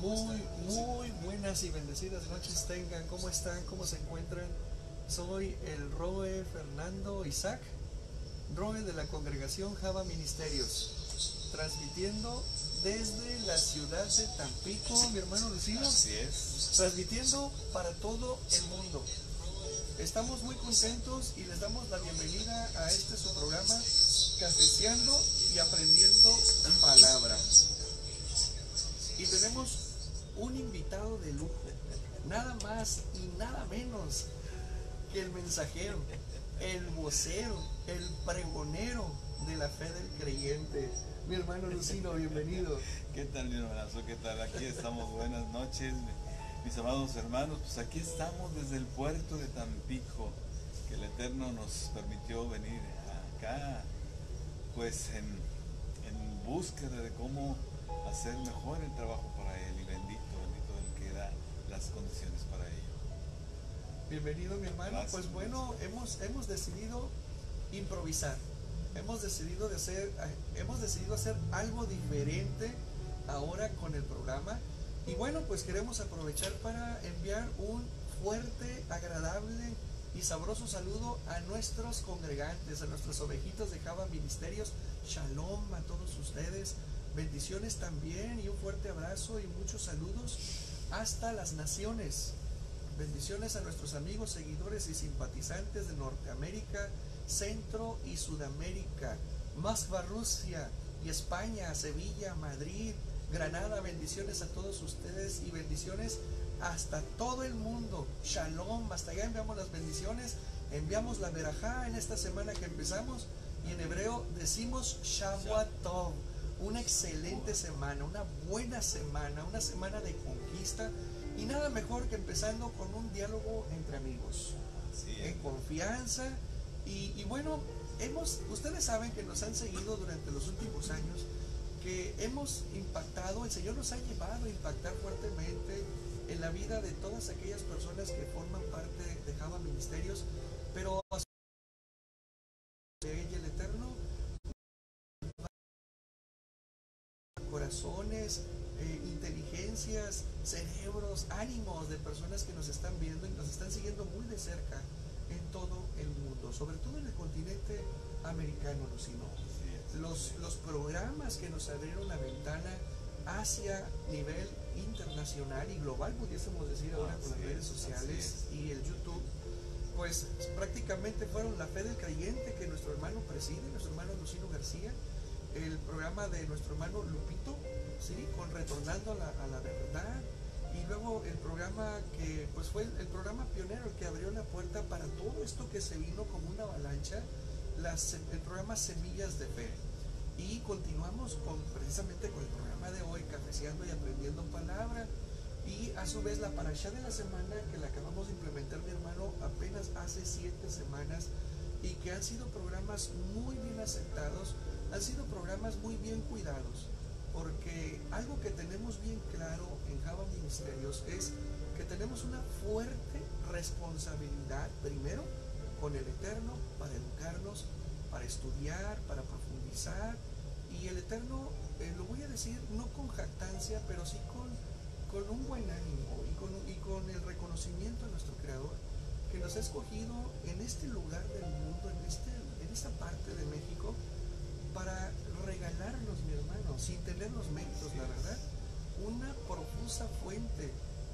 Muy buenas y bendecidas noches tengan. ¿Cómo están? ¿Cómo se encuentran? Soy el Roe Fernando Isaac, Roe de la Congregación Java Ministerios, transmitiendo desde la ciudad de Tampico, mi hermano Lucino. Así es. Transmitiendo para todo el mundo. Estamos muy contentos y les damos la bienvenida a este su programa, Cafeceando y Aprendiendo Palabra. Y tenemos un invitado de lujo, nada más y nada menos que el mensajero, el vocero, el pregonero de la fe del creyente. Mi hermano Lucino, bienvenido. ¿Qué tal, mi hermanazo? ¿Qué tal? Aquí estamos. Buenas noches, mis amados hermanos. Pues aquí estamos desde el puerto de Tampico, que el Eterno nos permitió venir acá, pues en búsqueda de cómo hacer mejor el trabajo para Él. Y bendito el que da las condiciones para ello. Bienvenido, mi hermano. Gracias. Pues bueno, hemos decidido improvisar. Hemos decidido hacer algo diferente ahora con el programa. Y bueno, pues queremos aprovechar para enviar un fuerte, agradable y sabroso saludo a nuestros congregantes, a nuestros ovejitos de Java Ministerios. Shalom a todos ustedes. Bendiciones también y un fuerte abrazo y muchos saludos hasta las naciones. Bendiciones a nuestros amigos, seguidores y simpatizantes de Norteamérica, Centro y Sudamérica, Moskva, Rusia y España, Sevilla, Madrid, Granada. Bendiciones a todos ustedes y bendiciones hasta todo el mundo. Shalom, hasta allá enviamos las bendiciones, enviamos la verajá en esta semana que empezamos y en hebreo decimos Shabbat Tov. Una excelente semana, una buena semana, una semana de conquista y nada mejor que empezando con un diálogo entre amigos, en confianza y bueno, ustedes saben que nos han seguido durante los últimos años, que hemos impactado, el Señor nos ha llevado a impactar fuertemente en la vida de todas aquellas personas que forman parte de Java Ministerios, pero el Eterno, corazones, inteligencias, cerebros, ánimos de personas que nos están viendo y nos están siguiendo muy de cerca en todo el mundo, sobre todo en el continente americano, Lucino. Los programas que nos abrieron la ventana hacia nivel internacional y global, pudiésemos decir ahora con las redes sociales y el YouTube, pues prácticamente fueron La Fe del Creyente, que nuestro hermano preside, nuestro hermano Lucino García, el programa de nuestro hermano Lupito, ¿sí? Con Retornando a la Verdad, y luego el programa que pues fue el programa pionero, el que abrió la puerta para todo esto que se vino como una avalancha, el programa Semillas de Fe. Y continuamos precisamente con el programa de hoy, Cafeceando y Aprendiendo Palabra, y a su vez la parashá de la semana, que la acabamos de implementar, mi hermano, apenas hace 7 semanas, y que han sido programas muy bien aceptados, han sido programas muy bien cuidados, porque algo que tenemos bien claro en Java Ministerios es que tenemos una fuerte responsabilidad, primero, con el Eterno, para educarnos, para estudiar, para profundizar, y el Eterno, lo voy a decir, no con jactancia, pero sí con un buen ánimo y con el reconocimiento a nuestro Creador, que nos ha escogido en este lugar del mundo, en esta parte de México, para regalarnos, mi hermano, sin tener los méritos, la verdad, una profusa fuente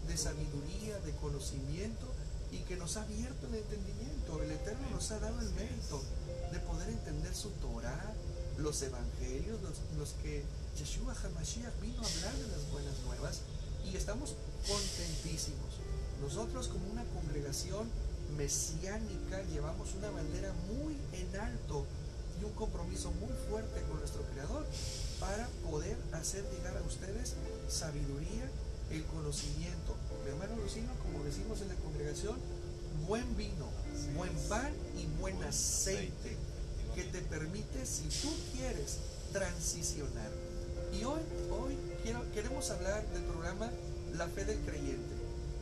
de sabiduría, de conocimiento, y que nos ha abierto el entendimiento. El Eterno nos ha dado el mérito de poder entender su Torah, los evangelios, los que Yeshua HaMashiach vino a hablar de las buenas nuevas, y estamos contentísimos. Nosotros, como una congregación mesiánica, llevamos una bandera muy en alto y un compromiso muy fuerte con nuestro Creador para poder hacer llegar a ustedes sabiduría, el conocimiento. Mi hermano Lucino, como decimos en la congregación, buen vino, buen pan y buen aceite, que te permite, si tú quieres, transicionar. Y hoy queremos hablar del programa La Fe del Creyente,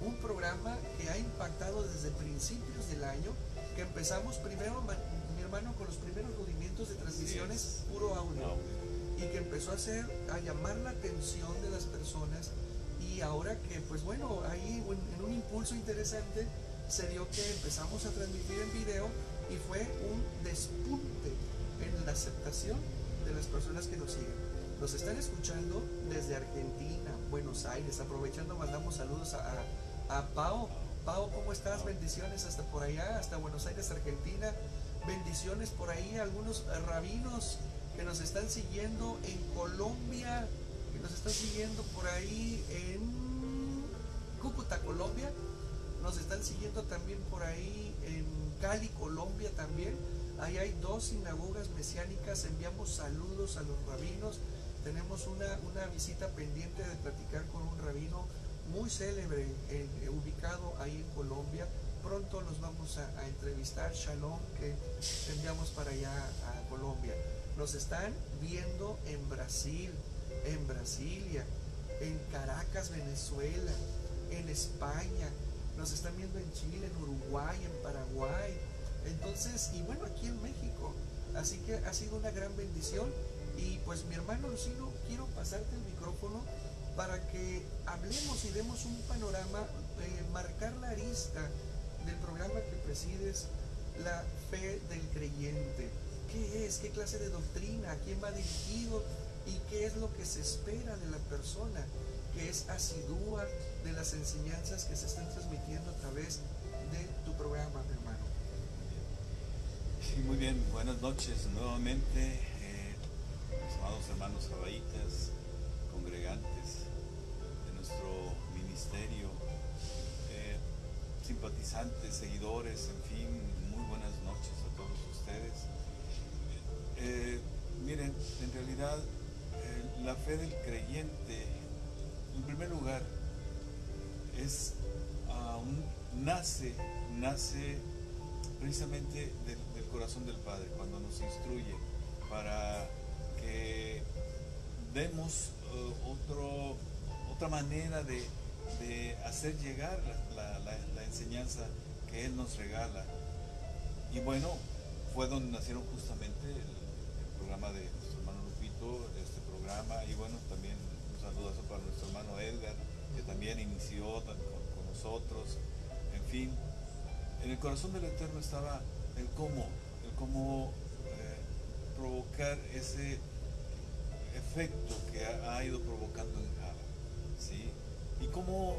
un programa que ha impactado desde principios del año, que empezamos primero, mi hermano, con los primeros movimientos de transmisiones puro audio, y que empezó a llamar la atención de las personas, y Y ahora que, pues bueno, ahí en un impulso interesante se dio que empezamos a transmitir en video y fue un despunte en la aceptación de las personas que nos siguen. Nos están escuchando desde Argentina, Buenos Aires. Aprovechando, mandamos saludos a Pau. Pau, ¿cómo estás? Bendiciones hasta por allá, hasta Buenos Aires, Argentina. Bendiciones por ahí, algunos rabinos que nos están siguiendo en Colombia, que nos están siguiendo por ahí en Cúcuta, Colombia. Nos están siguiendo también por ahí en Cali, Colombia también. Ahí hay 2 sinagogas mesiánicas. Enviamos saludos a los rabinos. Tenemos una visita pendiente de platicar con un rabino muy célebre, ubicado ahí en Colombia. Pronto los vamos a entrevistar. Shalom, que enviamos para allá a Colombia. Nos están viendo en Brasil, en Brasilia, en Caracas, Venezuela, en España. Nos están viendo en Chile, en Uruguay, en Paraguay. Entonces, y bueno, aquí en México. Así que ha sido una gran bendición. Y pues mi hermano Lucino, quiero pasarte el micrófono para que hablemos y demos un panorama, marcar la arista del programa que presides, la fe del creyente. ¿Qué es? ¿Qué clase de doctrina? ¿A quién va dirigido? ¿Y qué es lo que se espera de la persona que es asidua de las enseñanzas que se están transmitiendo a través de tu programa, mi hermano? Sí, muy bien, buenas noches nuevamente, mis amados hermanos jabaitas, congregantes de nuestro ministerio, simpatizantes, seguidores, en fin, muy buenas noches a todos ustedes. Miren, en realidad la fe del creyente, en primer lugar, es nace precisamente del corazón del Padre, cuando nos instruye para que demos otra manera de hacer llegar la enseñanza que Él nos regala. Y bueno, fue donde nacieron justamente el programa de nuestro hermano Lupito, este programa, y bueno, también un saludazo para nuestro hermano Edgar, que también inició con nosotros. En fin, en el corazón del Eterno estaba el cómo provocar ese efecto que ha ido provocando en Java, ¿sí? Y cómo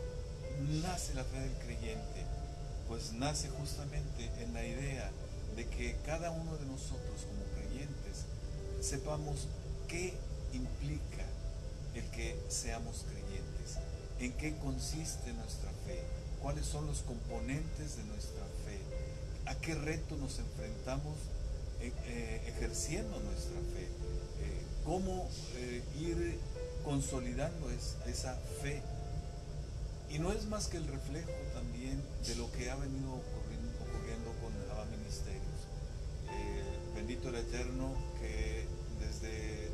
nace la fe del creyente. Pues nace justamente en la idea de que cada uno de nosotros como creyentes sepamos qué implica el que seamos creyentes, en qué consiste nuestra fe, cuáles son los componentes de nuestra fe, a qué reto nos enfrentamos ejerciendo nuestra fe, cómo ir consolidando esa fe. Y no es más que el reflejo también de lo que ha venido ocurriendo con Java Ministerios. Bendito el Eterno, que desde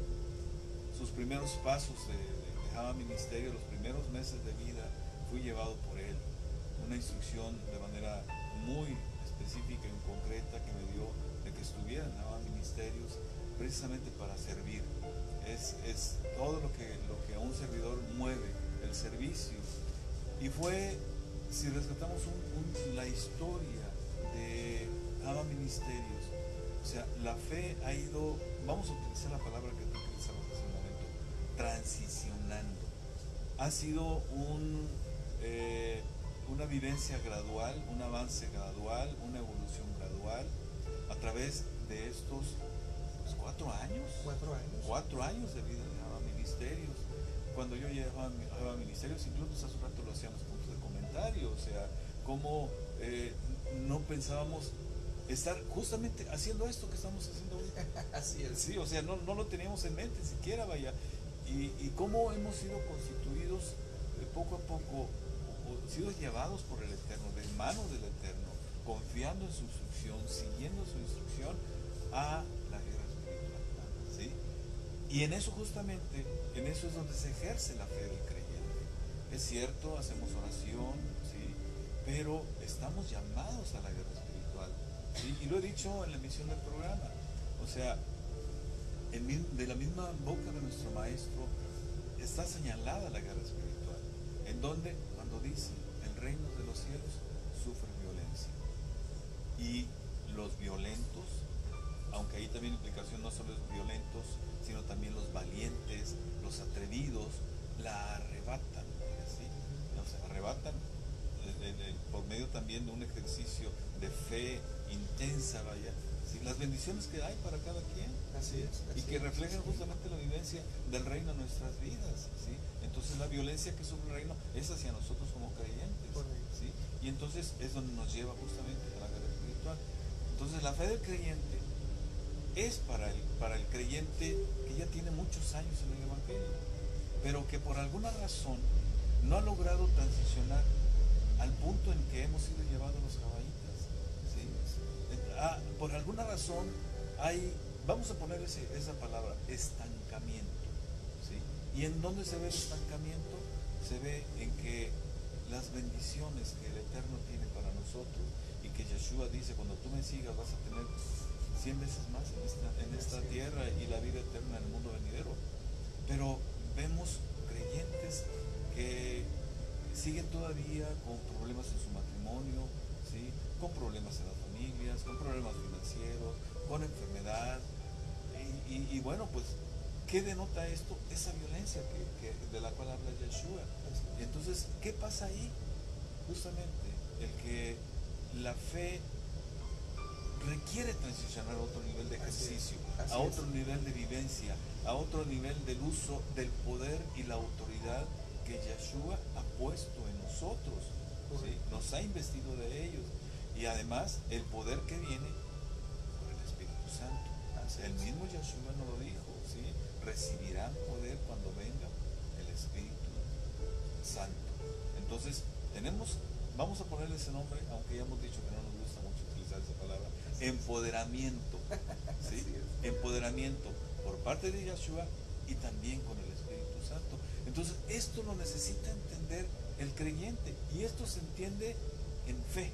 sus primeros pasos de Java Ministerio, los primeros meses de vida, fui llevado por él. Una instrucción de manera muy específica y concreta que me dio de que estuviera en Java Ministerios precisamente para servir. Es todo lo que a un servidor mueve, el servicio. Y fue, si rescatamos la historia de Java Ministerios, o sea, la fe ha ido, vamos a utilizar la palabra que tú utilizabas hace un momento, transicionando. Ha sido una vivencia gradual, un avance gradual, una evolución gradual a través de estos 4 años. 4 años. 4 años de vida de Java Ministerios. Cuando yo llevaba a Ministerios, incluso hace un rato lo hacíamos puntos de comentario, o sea, cómo no pensábamos estar justamente haciendo esto que estamos haciendo hoy. Así es. Sí, o sea, no lo teníamos en mente siquiera, vaya. Y cómo hemos sido constituidos poco a poco, o sido llevados por el Eterno, de manos del Eterno, confiando en su instrucción, siguiendo su instrucción a la guerra espiritual, ¿sí? Y en eso justamente, en eso es donde se ejerce la fe del creyente. Es cierto, hacemos oración, ¿sí? Pero estamos llamados a la guerra espiritual, ¿sí? Y lo he dicho en la emisión del programa, o sea, de la misma boca de nuestro maestro está señalada la guerra espiritual. ¿En dónde? Cuando dice, el reino de los cielos sufre violencia. Y los violentos, aunque ahí también la implicación no solo es violentos, sino también los valientes, los atrevidos, la arrebatan, ¿sí? Nos arrebatan por medio también de un ejercicio de fe intensa, vaya, ¿sí? Las bendiciones que hay para cada quien, Así es, y que reflejan justamente la vivencia del reino en nuestras vidas, ¿sí? Entonces la violencia que sufre el reino es hacia nosotros como creyentes, ¿sí? Y entonces es donde nos lleva justamente a la guerra espiritual. Entonces la fe del creyente es para el creyente que ya tiene muchos años en el Evangelio, pero que por alguna razón no ha logrado transicionar al punto en que hemos sido llevados los caballitas, ¿sí? Por alguna razón hay, vamos a poner esa palabra, estancamiento, ¿sí? ¿Y en dónde se ve el estancamiento? Se ve en que las bendiciones que el Eterno tiene para nosotros, y que Yeshua dice, cuando tú me sigas vas a tener 100 veces más en esta tierra y la vida eterna en el mundo venidero. Pero vemos creyentes que siguen todavía con problemas en su matrimonio, ¿sí? Con problemas en las familias, con problemas financieros, con enfermedad. Y bueno, pues, ¿qué denota esto? Esa violencia de la cual habla Yeshua. Entonces, ¿qué pasa ahí? Justamente el que la fe requiere transicionar a otro nivel de ejercicio, a otro nivel de vivencia, a otro nivel del uso del poder y la autoridad que Yeshua ha puesto en nosotros, ¿sí? Nos ha investido de ellos, y además el poder que viene por el Espíritu Santo. El mismo Yeshua nos lo dijo, ¿sí? Recibirán poder cuando venga el Espíritu Santo. Entonces vamos a ponerle ese nombre, aunque ya hemos dicho que no nos gusta mucho utilizar esa palabra, empoderamiento, ¿sí? Empoderamiento por parte de Yeshua y también con el Espíritu Santo. Entonces esto lo necesita entender el creyente, y esto se entiende en fe,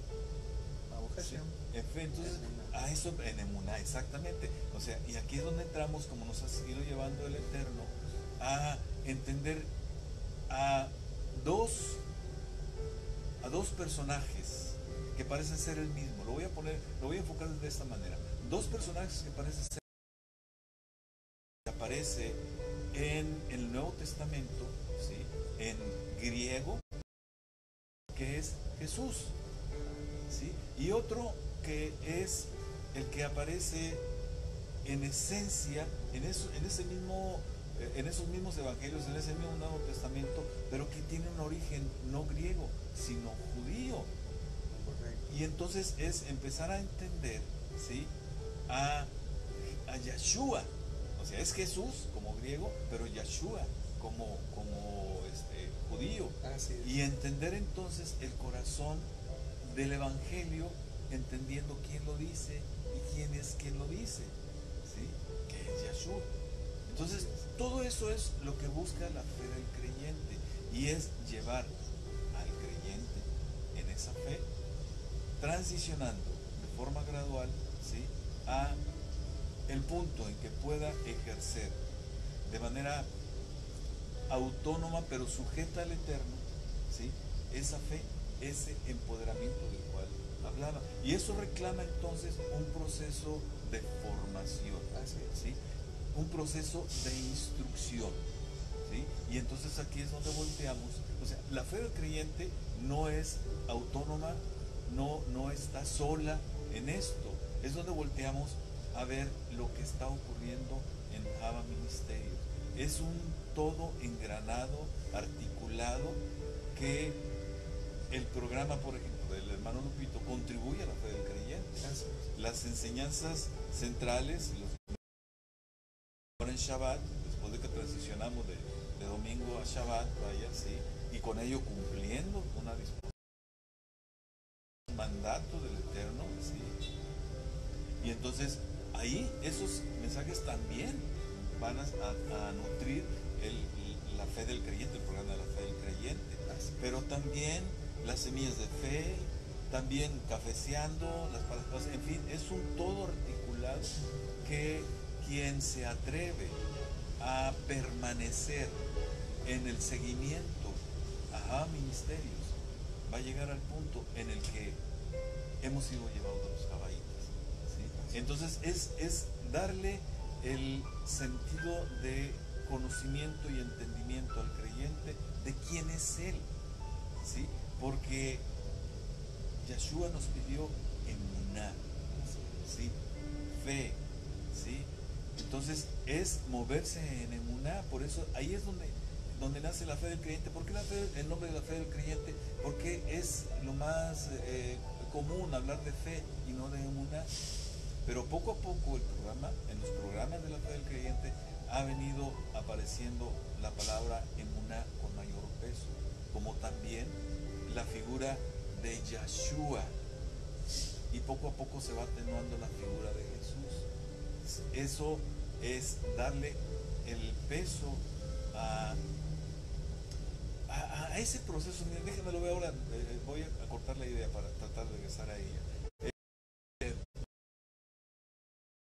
¿sí? En fe. Entonces a eso, en emuná, exactamente. O sea, y aquí es donde entramos, como nos ha seguido llevando el Eterno, a entender a dos personajes que parecen ser el mismo. Lo voy a enfocar de esta manera. Dos personajes que parecen ser, que aparece en el Nuevo Testamento, ¿sí? En griego, que es Jesús, ¿sí? Y otro que es el que aparece en esencia en esos mismos evangelios, en ese mismo Nuevo Testamento, pero que tiene un origen no griego, sino judío. Correcto. Y entonces es empezar a entender, ¿sí? a Yeshua, o sea, es Jesús como griego, pero Yeshua como judío. Así es. Y entender entonces el corazón del evangelio, entendiendo quién lo dice y quién es quien lo dice, ¿sí? Que es Yeshua. Entonces, todo eso es lo que busca la fe del creyente, y es llevar al creyente en esa fe, transicionando de forma gradual, ¿sí? A el punto en que pueda ejercer de manera autónoma pero sujeta al Eterno, ¿sí? Esa fe, ese empoderamiento del cual hablaba. Y eso reclama entonces un proceso de formación, ¿sí? Un proceso de instrucción, ¿sí? Y entonces aquí es donde volteamos. O sea, la fe del creyente no es autónoma, no está sola en esto. Es donde volteamos a ver lo que está ocurriendo en Java Ministerios. Es un todo engranado, articulado, que el programa, por ejemplo, del hermano Lupito contribuye a la fe del creyente. Las enseñanzas centrales, en Shabbat, después de que transicionamos de domingo a Shabbat, vaya, ¿sí? Y con ello cumpliendo una disposición, un mandato del Eterno, ¿sí? Y entonces ahí esos mensajes también van a nutrir la fe del creyente, el programa de la fe del creyente, pero también las semillas de fe, también cafeceando, las palabras, en fin, es un todo articulado que quien se atreve a permanecer en el seguimiento a ministerios, va a llegar al punto en el que hemos sido llevados de los caballitos, ¿sí? Entonces es darle el sentido de conocimiento y entendimiento al creyente de quién es Él, ¿sí? Porque Yeshua nos pidió emuná, ¿sí? Fe, ¿sí? Entonces es moverse en emuná. Por eso ahí es donde nace la fe del creyente. ¿Por qué el nombre de la fe del creyente? Porque es lo más común hablar de fe y no de emuná. Pero poco a poco en los programas de la fe del creyente ha venido apareciendo la palabra emuná con mayor peso, como también la figura de Yeshua, y poco a poco se va atenuando la figura de Jesús. Eso es darle el peso a ese proceso. Miren, déjenme lo ver ahora, voy a cortar la idea para tratar de regresar a ella.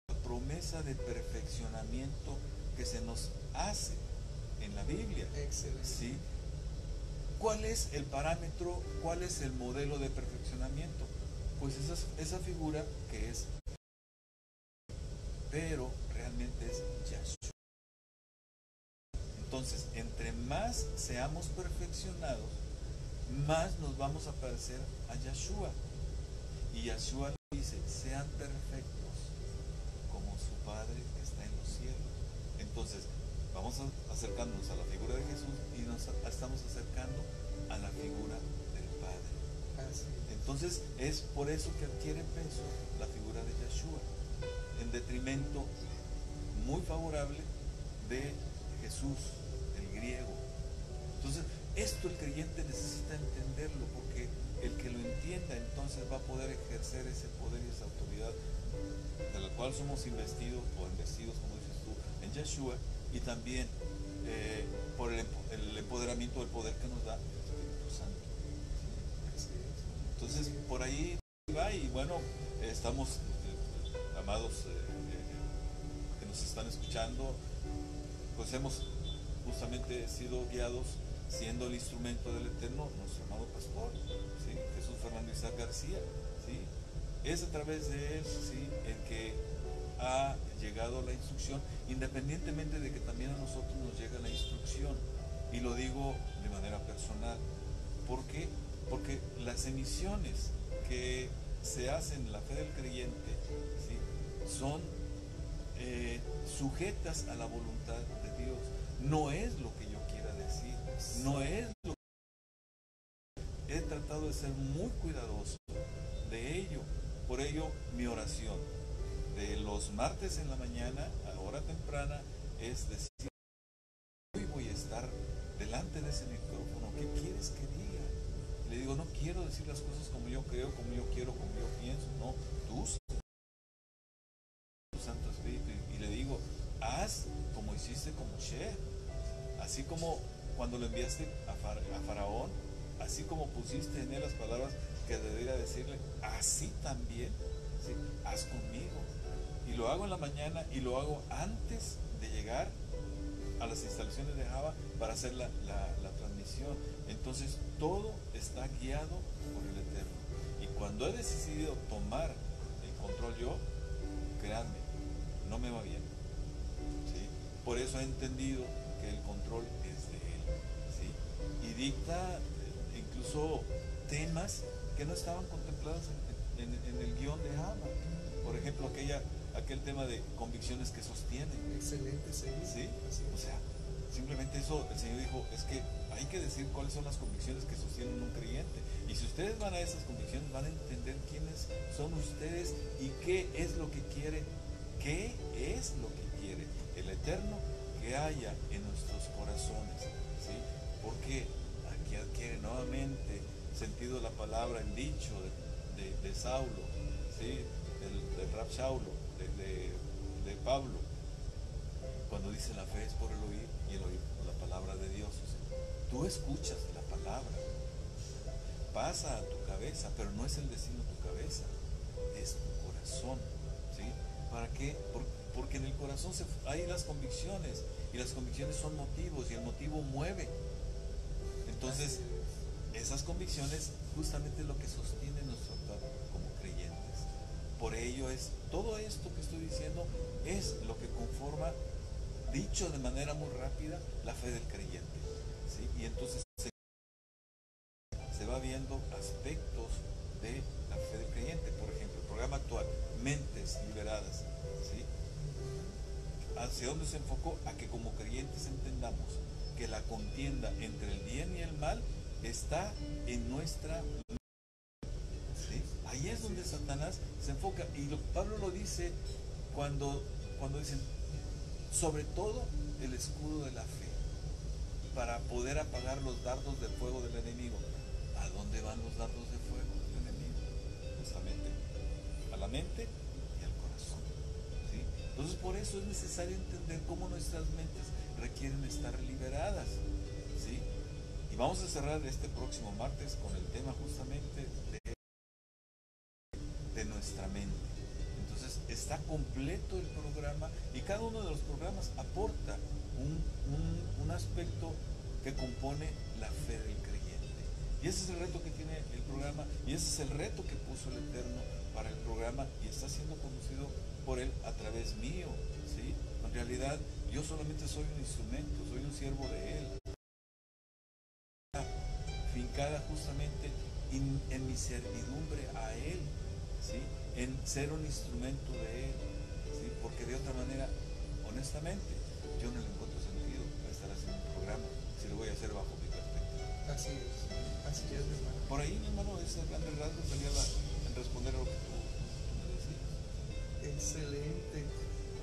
La promesa de perfeccionamiento que se nos hace en la Biblia. Excelente. ¿Sí? ¿Cuál es el parámetro? ¿Cuál es el modelo de perfeccionamiento? Pues esa figura que es, pero realmente es Yeshua. Entonces, entre más seamos perfeccionados, más nos vamos a parecer a Yeshua. Y Yeshua dice, sean perfectos como su Padre que está en los cielos. Entonces, vamos acercándonos a la figura de Jesús y nos estamos acercando a la figura del Padre. Entonces es por eso que adquiere peso la figura de Yeshua, en detrimento muy favorable de Jesús, el griego. Entonces esto el creyente necesita entenderlo, porque el que lo entienda entonces va a poder ejercer ese poder y esa autoridad de la cual somos investidos como dices tú, en Yeshua, y también por el empoderamiento del poder que nos da el Espíritu Santo. Entonces por ahí va. Y bueno, estamos amados que nos están escuchando, pues hemos justamente sido guiados, siendo el instrumento del Eterno, nuestro amado pastor, ¿sí? Jesús Fernando Isaac García, ¿sí? Es a través de él, ¿sí?, el que ha llegado la instrucción, independientemente de que también a nosotros nos llega la instrucción. Y lo digo de manera personal. ¿Por qué? Porque las emisiones que se hacen en la fe del creyente, ¿sí?, son sujetas a la voluntad de Dios. No es lo que yo quiera decir, no es lo que... He tratado de ser muy cuidadoso de ello. Por ello, mi oración de los martes en la mañana, a hora temprana, es decir, hoy voy a estar delante de ese micrófono, ¿qué quieres que diga? Y le digo, no quiero decir las cosas como yo creo, como yo quiero, como yo pienso, no, tú, tu Santo Espíritu, y le digo, haz como hiciste con Moshe, así como cuando lo enviaste a Faraón, así como pusiste en él las palabras que debería decirle, así también, ¿sí?, haz conmigo. Y lo hago en la mañana y lo hago antes de llegar a las instalaciones de Java para hacer la transmisión. Entonces todo está guiado por el Eterno. Y cuando he decidido tomar el control yo, créanme, no me va bien, ¿sí? Por eso he entendido que el control es de Él, ¿sí? Y dicta incluso temas que no estaban contemplados en el guión de Java. Por ejemplo, aquel tema de convicciones que sostienen. Excelente, ¿Sí? O sea, simplemente eso, el Señor dijo, es que hay que decir cuáles son las convicciones que sostienen un creyente. Y si ustedes van a esas convicciones, van a entender quiénes son ustedes y qué es lo que quiere el Eterno que haya en nuestros corazones, ¿sí? Porque aquí adquiere nuevamente sentido la palabra, el dicho de Saulo, ¿sí?, del Rab Saulo, de Pablo, cuando dice la fe es por el oír y el oír por la palabra de Dios. O sea, tú escuchas la palabra, pasa a tu cabeza, pero no es el destino de tu cabeza, es tu corazón, ¿sí? ¿Para qué? Porque en el corazón hay las convicciones, y las convicciones son motivos, y el motivo mueve. Entonces, esas convicciones justamente es lo que sostiene nuestro actuar como creyentes. Por ello es, todo esto que estoy diciendo es lo que conforma, dicho de manera muy rápida, la fe del creyente, ¿sí? Y entonces se va viendo aspectos de la fe del creyente. Por ejemplo, el programa actual, Mentes Liberadas, ¿sí? ¿Hacia dónde se enfocó? A que como creyentes entendamos que la contienda entre el bien y el mal está en nuestra mente, ¿sí? Ahí es donde Satanás se enfoca. Y Pablo lo dice cuando dicen, sobre todo el escudo de la fe, para poder apagar los dardos de fuego del enemigo. ¿A dónde van los dardos de fuego del enemigo? Justamente a la mente y al corazón, ¿sí? Entonces por eso es necesario entender cómo nuestras mentes requieren estar liberadas, ¿sí? Y vamos a cerrar este próximo martes con el tema justamente de nuestra mente. Entonces está completo el programa y cada uno de los programas aporta un aspecto que compone la fe del creyente. Y ese es el reto que tiene el programa y ese es el reto que puso el Eterno para el programa y está siendo conducido por él a través mío, ¿sí? En realidad yo solamente soy un instrumento, soy un siervo de él, fincada justamente en mi servidumbre a él, ¿sí? En ser un instrumento de él, ¿sí? Porque de otra manera, honestamente, yo no le encuentro sentido a estar haciendo un programa si lo voy a hacer bajo mi perspectiva. Así es, mi hermano. Por ahí, mi hermano, ese grande rasgo sería en responder a lo que tú me decías. Excelente.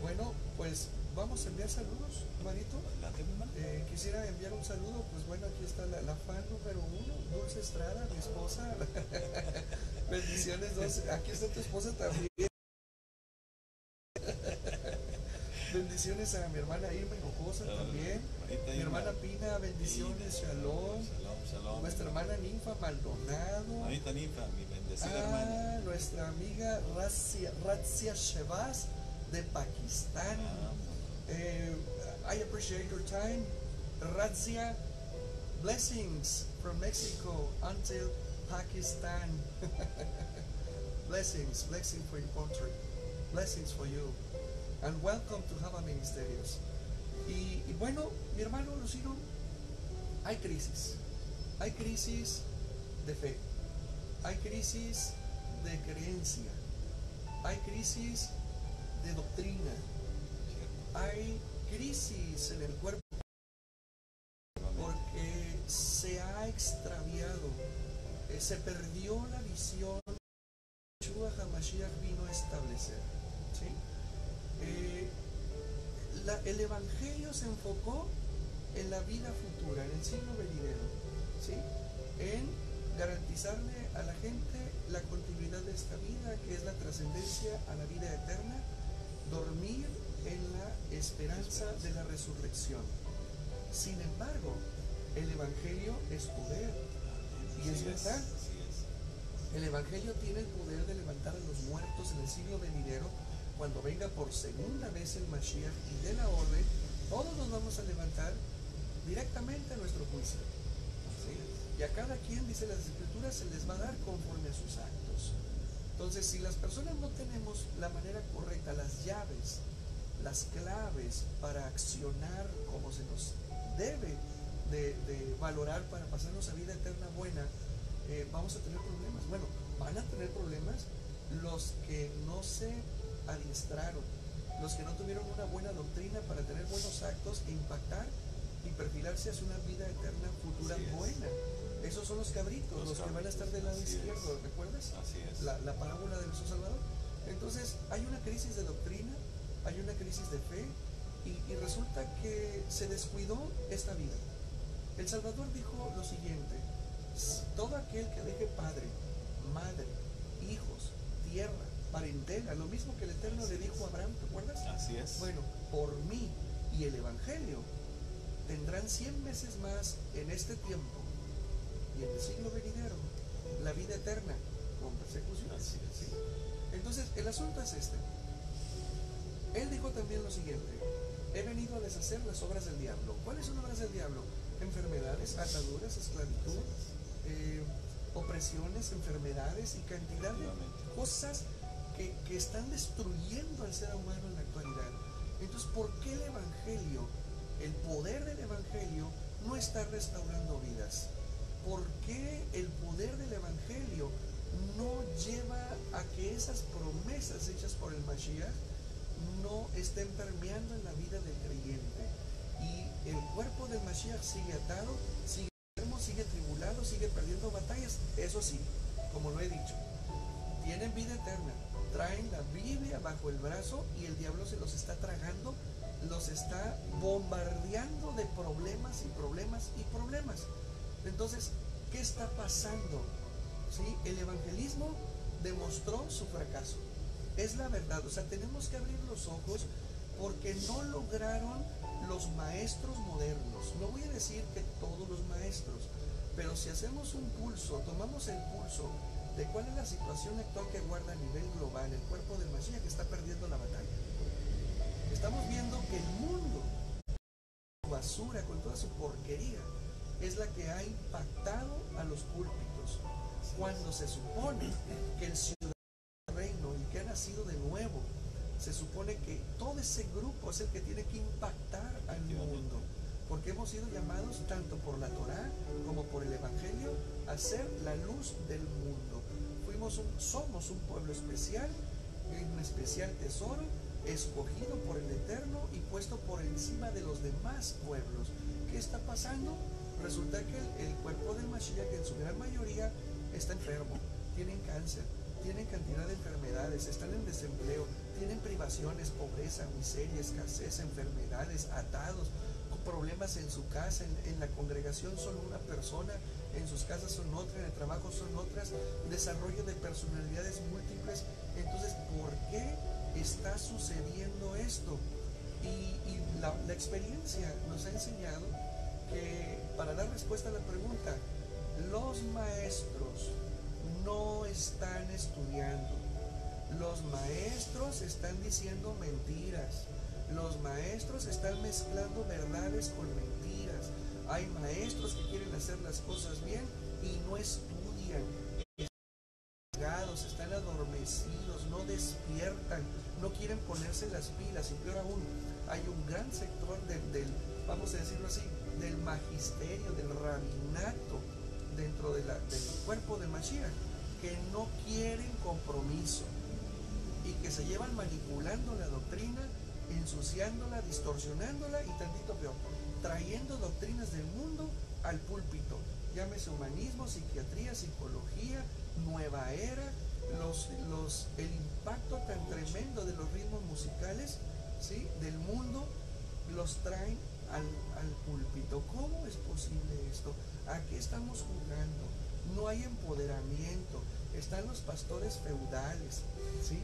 Bueno, pues vamos a enviar saludos, hermanito. Adelante, mi hermano. Quisiera enviar un saludo, pues bueno, aquí está la fan número 1, Dulce Estrada, mi esposa. Bendiciones, Dulce. Aquí está tu esposa también. Bendiciones a mi hermana Irma Hinojosa también. Mi hermana Pina, bendiciones, shalom. Shalom. Nuestra hermana Ninfa Maldonado. Ahorita Ninfa, mi bendecida hermana. Nuestra amiga Razia Shebas de Pakistán. I appreciate your time. Razia, blessings from Mexico until Pakistan. blessings for your country. Blessings for you. And welcome to Java Ministerios. Y bueno, mi hermano Lucino, hay crisis de fe, hay crisis de creencia, hay crisis de doctrina, hay crisis en el cuerpo porque se ha extraviado, se perdió la visión que Yeshua HaMashiach vino a establecer, ¿sí? El Evangelio se enfocó en la vida futura, en el siglo venidero, ¿sí? En garantizarle a la gente la continuidad de esta vida, que es la trascendencia a la vida eterna, dormir en la esperanza de la resurrección. Sin embargo, el Evangelio es poder, y es verdad. El Evangelio tiene el poder de levantar a los muertos en el siglo venidero. Cuando venga por segunda vez el Mashiach y de la orden, todos nos vamos a levantar directamente a nuestro juicio, ¿sí? Y a cada quien, dice las Escrituras, se les va a dar conforme a sus actos. Entonces, si las personas no tenemos la manera correcta, las llaves, las claves para accionar como se nos debe de valorar para pasarnos a vida eterna buena, vamos a tener problemas. Bueno, van a tener problemas los que no se adiestraron, los que no tuvieron una buena doctrina para tener buenos actos e impactar y perfilarse hacia una vida eterna futura buena. Esos son los cabritos, los que van a estar del lado izquierdo, ¿recuerdas? Así es. La parábola de nuestro Salvador. Entonces, hay una crisis de doctrina, hay una crisis de fe, y resulta que se descuidó esta vida. El Salvador dijo lo siguiente: todo aquel que deje padre, madre, hijos, tierra, parentela, lo mismo que el Eterno le dijo a Abraham, ¿te acuerdas? Así es. Bueno, por mí y el Evangelio tendrán 100 veces más en este tiempo y en el siglo venidero la vida eterna con persecución. Así es. ¿Sí? Entonces, el asunto es este. Él dijo también lo siguiente: he venido a deshacer las obras del diablo. ¿Cuáles son obras del diablo? enfermedades, ataduras, esclavitud, opresiones, enfermedades y cantidad de cosas que están destruyendo al ser humano en la actualidad. Entonces, ¿por qué el Evangelio, el poder del Evangelio, no está restaurando vidas? ¿Por qué el poder del Evangelio no lleva a que esas promesas hechas por el Mashiach no estén permeando en la vida del creyente? Y el cuerpo del Mashiach sigue atado, sigue enfermo, sigue tribulado, sigue perdiendo batallas. Eso sí, como lo he dicho, tienen vida eterna, traen la Biblia bajo el brazo y el diablo se los está tragando, los está bombardeando de problemas y problemas y problemas. Entonces, ¿qué está pasando? ¿Sí? El evangelismo demostró su fracaso. Es la verdad. O sea, tenemos que abrir los ojos porque no lograron los maestros modernos. No voy a decir que todos los maestros, pero si hacemos un pulso, tomamos el pulso de cuál es la situación actual que guarda a nivel global el cuerpo del Mashiach, que está perdiendo la batalla. Estamos viendo que el mundo, basura, con toda su porquería, es la que ha impactado a los púlpitos, cuando se supone que el ciudadano del reino, el que ha nacido de nuevo, se supone que todo ese grupo es el que tiene que impactar al mundo, porque hemos sido llamados tanto por la Torá como por el Evangelio a ser la luz del mundo. Somos un pueblo especial, un especial tesoro, escogido por el Eterno y puesto por encima de los demás pueblos. ¿Qué está pasando? Resulta que el cuerpo del Mashiach, en su gran mayoría, está enfermo, tienen cáncer, tienen cantidad de enfermedades, están en desempleo, tienen privaciones, pobreza, miseria, escasez, enfermedades, atados, con problemas en su casa, en la congregación son una persona, en sus casas son otra, en el trabajo son otras, desarrollo de personalidades múltiples. Entonces, ¿por qué está sucediendo esto? Y la experiencia nos ha enseñado que, para dar respuesta a la pregunta, los maestros no están estudiando, los maestros están diciendo mentiras, los maestros están mezclando verdades con mentiras. Hay maestros que quieren hacer las cosas bien y no estudian, están adormecidos, no despiertan, no quieren ponerse las pilas. Y peor aún, hay un gran sector del vamos a decirlo así, del magisterio, del rabinato dentro del cuerpo de Mashiach, que no quieren compromiso y que se llevan manipulando la doctrina, ensuciándola, distorsionándola y tantito peor, trayendo doctrinas del mundo al púlpito. Llámese humanismo, psiquiatría, psicología, nueva era, el impacto tan tremendo de los ritmos musicales, ¿sí?, del mundo, los traen al púlpito. ¿Cómo es posible esto? ¿A qué estamos jugando? No hay empoderamiento. Están los pastores feudales, ¿sí?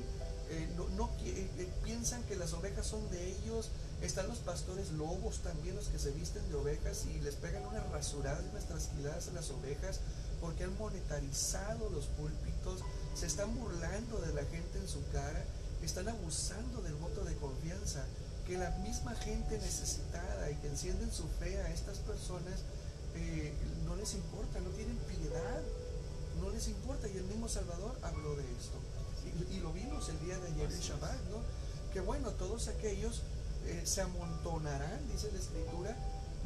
Piensan que las ovejas son de ellos. Están los pastores lobos también, los que se visten de ovejas y les pegan unas rasuradas, unas trasquiladas a las ovejas, porque han monetarizado los púlpitos, se están burlando de la gente en su cara, están abusando del voto de confianza, que la misma gente necesitada y que encienden su fe a estas personas no les importa, no tienen piedad, no les importa. Y el mismo Salvador habló de esto, y lo vimos el día de ayer en Shabbat, ¿no? Que bueno, todos aquellos se amontonarán, dice la Escritura,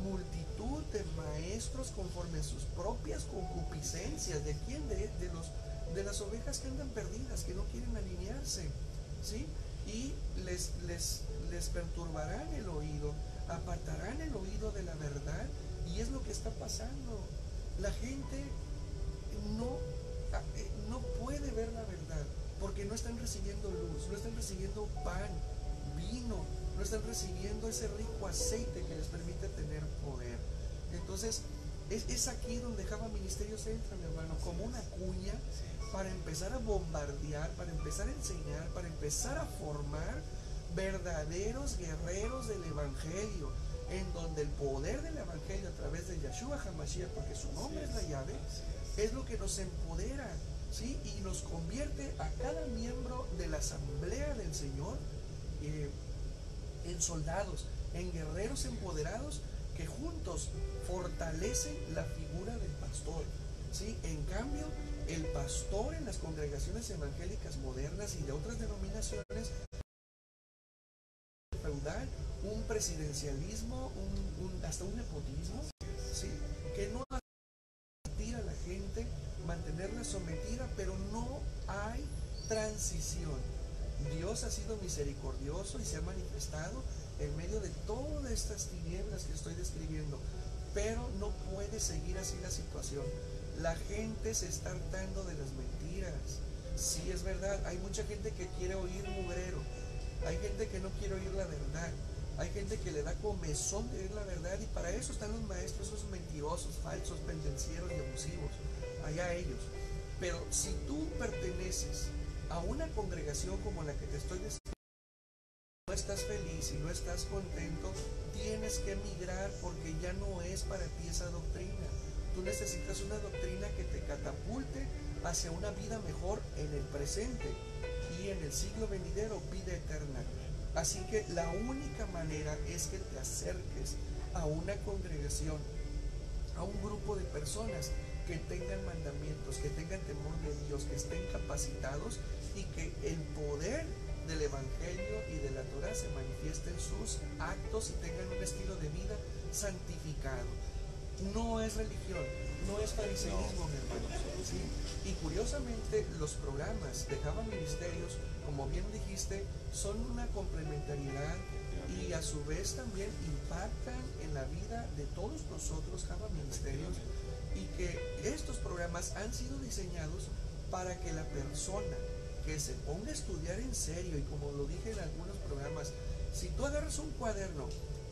multitud de maestros conforme a sus propias concupiscencias. ¿De quién? De las ovejas que andan perdidas, que no quieren alinearse, ¿sí? Y les perturbarán el oído, apartarán el oído de la verdad. Y es lo que está pasando. La gente no puede ver la verdad porque no están recibiendo luz, no están recibiendo pan, vino, no están recibiendo ese rico aceite que les permite tener poder. Entonces es aquí donde Java Ministerios entra, mi hermano, como una cuña para empezar a bombardear, para empezar a enseñar, para empezar a formar verdaderos guerreros del Evangelio, en donde el poder del Evangelio a través de Yeshua HaMashiach, porque su nombre es la llave, es lo que nos empodera, ¿sí? Y nos convierte a cada miembro de la asamblea del Señor en soldados, en guerreros empoderados que juntos fortalecen la figura del pastor, ¿sí? En cambio, el pastor en las congregaciones evangélicas modernas y de otras denominaciones feudal, un presidencialismo, hasta un nepotismo, ¿sí? Que no a la gente, mantenerla sometida, pero no hay transición. Dios ha sido misericordioso y se ha manifestado en medio de todas estas tinieblas que estoy describiendo, pero no puede seguir así la situación. La gente se está hartando de las mentiras. Sí, es verdad, hay mucha gente que quiere oír mugrero, hay gente que no quiere oír la verdad, hay gente que le da comezón de oír la verdad, y para eso están los maestros, esos mentirosos, falsos, pendencieros y abusivos, allá ellos. Pero si tú perteneces a una congregación como la que te estoy describiendo, no estás feliz y no estás contento, tienes que migrar, porque ya no es para ti esa doctrina. Tú necesitas una doctrina que te catapulte hacia una vida mejor en el presente y en el siglo venidero, vida eterna. Así que la única manera es que te acerques a una congregación, a un grupo de personas que tengan mandamientos, que tengan temor de Dios, que estén capacitados y que el poder del Evangelio y de la Torah se manifieste en sus actos y tengan un estilo de vida santificado. No es religión, no es fariseísmo, mi hermano, ¿sí? Y curiosamente los programas de Java Ministerios, como bien dijiste, son una complementariedad y a su vez también impactan en la vida de todos nosotros, Java Ministerios, y que estos programas han sido diseñados para que la persona que se ponga a estudiar en serio, y como lo dije en algunos programas, si tú agarras un cuaderno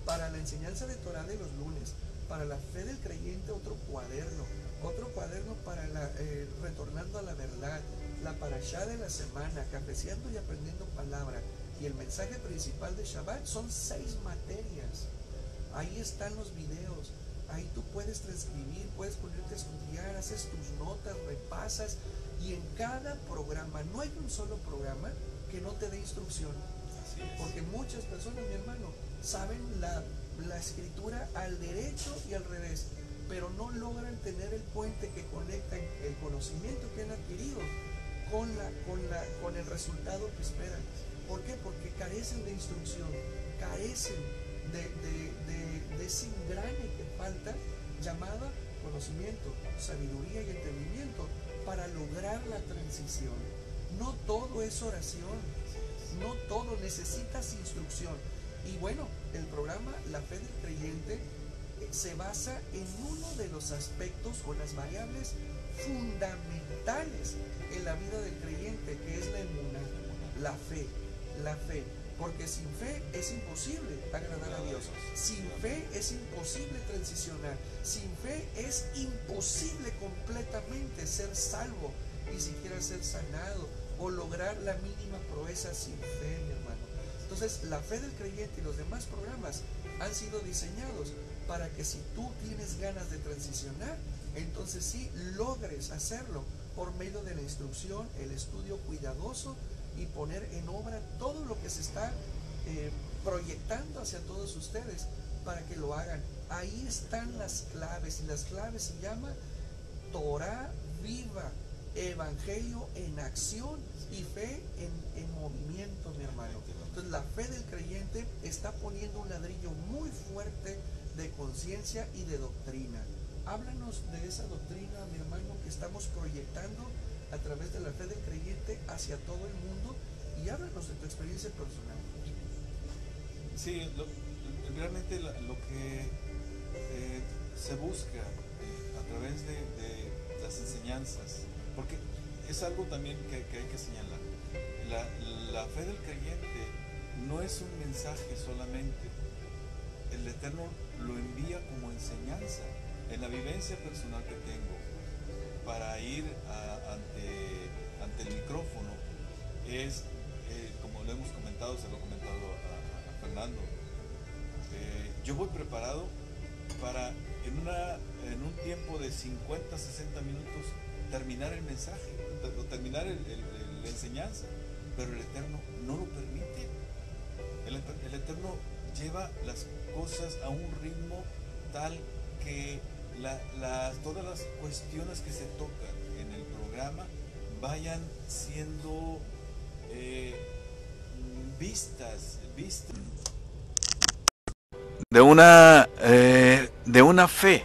para la enseñanza de Torah de los lunes, para la fe del creyente otro cuaderno para retornando a la verdad, la parashá de la semana, cafeceando y aprendiendo palabra, y el mensaje principal de Shabbat, son 6 materias. Ahí están los videos, ahí tú puedes transcribir, puedes ponerte a estudiar, haces tus notas, repasas, y en cada programa, no hay un solo programa que no te dé instrucción, porque muchas personas, mi hermano, saben la escritura al derecho y al revés, pero no logran tener el puente que conecta el conocimiento que han adquirido con el resultado que esperan. ¿Por qué? Porque carecen de instrucción, carecen de ese engrane que falta, llamada conocimiento, sabiduría y entendimiento, para lograr la transición. No todo es oración, no todo, necesitas instrucción. Y bueno, el programa La Fe del Creyente se basa en uno de los aspectos o las variables fundamentales en la vida del creyente, que es la emuná, la fe. Porque sin fe es imposible agradar a Dios. Sin fe es imposible transicionar. Sin fe es imposible completamente ser salvo, ni siquiera ser sanado o lograr la mínima proeza sin fe, mi hermano. Entonces, La Fe del Creyente y los demás programas han sido diseñados para que si tú tienes ganas de transicionar, entonces sí logres hacerlo por medio de la instrucción, el estudio cuidadoso y poner en obra todo lo que se está proyectando hacia todos ustedes para que lo hagan. Ahí están las claves, y las claves se llama Torah viva, Evangelio en acción y fe en movimiento, mi hermano. Entonces, La Fe del Creyente está poniendo un ladrillo muy fuerte de conciencia y de doctrina. Háblanos de esa doctrina, mi hermano, que estamos proyectando a través de La Fe del Creyente hacia todo el mundo, y háblanos de tu experiencia personal. Sí, realmente lo que se busca a través de las enseñanzas, porque es algo también que hay que señalar. La fe del creyente no es un mensaje solamente. El Eterno lo envía como enseñanza en la vivencia personal que tengo para ir ante el micrófono. Es como lo hemos comentado, se lo he comentado a Fernando, yo voy preparado para en un tiempo de 50, 60 minutos terminar el mensaje, terminar la enseñanza, pero el Eterno no lo permite. El Eterno lleva las cosas a un ritmo tal que todas las cuestiones que se tocan en el programa vayan siendo vistas de una fe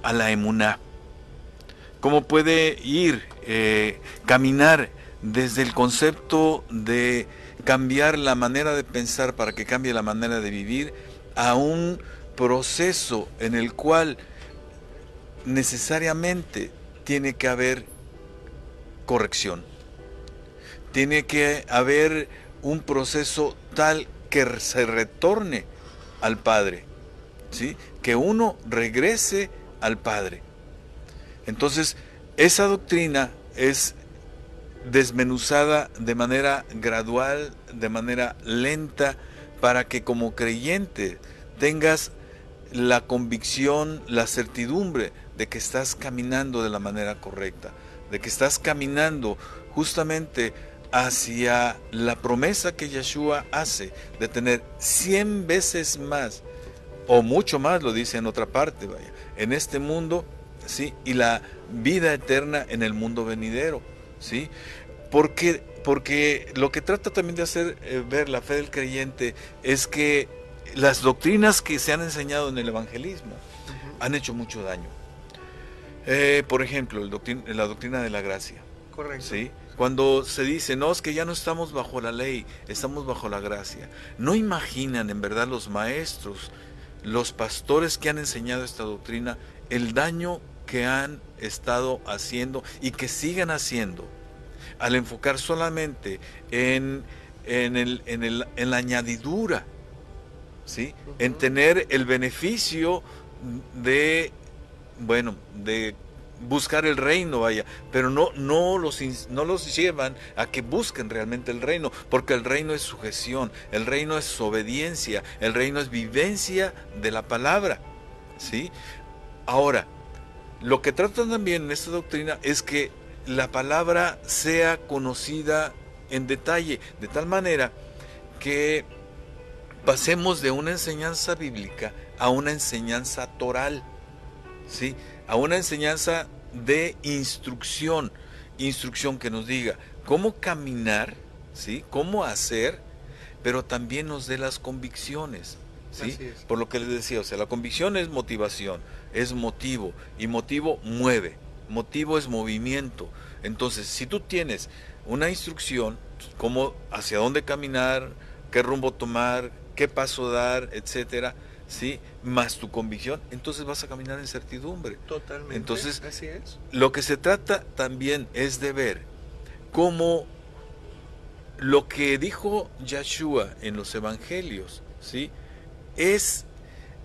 a la emuná. ¿Cómo puede ir, caminar desde el concepto de cambiar la manera de pensar para que cambie la manera de vivir a un proceso en el cual necesariamente tiene que haber corrección? Tiene que haber un proceso tal que se retorne al Padre, ¿sí? Que uno regrese al Padre. Entonces, esa doctrina es desmenuzada de manera gradual, de manera lenta, para que como creyente tengas la convicción, la certidumbre de que estás caminando de la manera correcta, de que estás caminando justamente hacia la promesa que Yeshua hace de tener 100 veces más, o mucho más, lo dice en otra parte, vaya, en este mundo, ¿sí? Y la vida eterna en el mundo venidero, ¿sí? Porque lo que trata también de hacer ver la fe del creyente es que las doctrinas que se han enseñado en el evangelismo han hecho mucho daño. Por ejemplo, la doctrina de la gracia. Correcto. ¿Sí? Cuando se dice, no, es que ya no estamos bajo la ley, estamos bajo la gracia. No imaginan en verdad los maestros, los pastores que han enseñado esta doctrina, el daño que han estado haciendo y que sigan haciendo al enfocar solamente en la añadidura, ¿sí? En tener el beneficio de buscar el reino, vaya, pero no los llevan a que busquen realmente el reino, porque el reino es sujeción, el reino es obediencia, el reino es vivencia de la palabra, ¿sí? Ahora, lo que tratan también en esta doctrina es que la palabra sea conocida en detalle, de tal manera que pasemos de una enseñanza bíblica a una enseñanza toral, ¿sí? A una enseñanza de instrucción que nos diga cómo caminar, ¿sí? Cómo hacer, pero también nos dé las convicciones, ¿sí? Por lo que les decía, o sea, la convicción es motivación, es motivo, y motivo mueve, motivo es movimiento. Entonces, si tú tienes una instrucción, cómo, hacia dónde caminar, qué rumbo tomar, qué paso dar, etcétera, ¿sí? Más tu convicción, entonces vas a caminar en certidumbre. Totalmente. Entonces, así es. Lo que se trata también es de ver cómo lo que dijo Yeshua en los evangelios, ¿sí? Es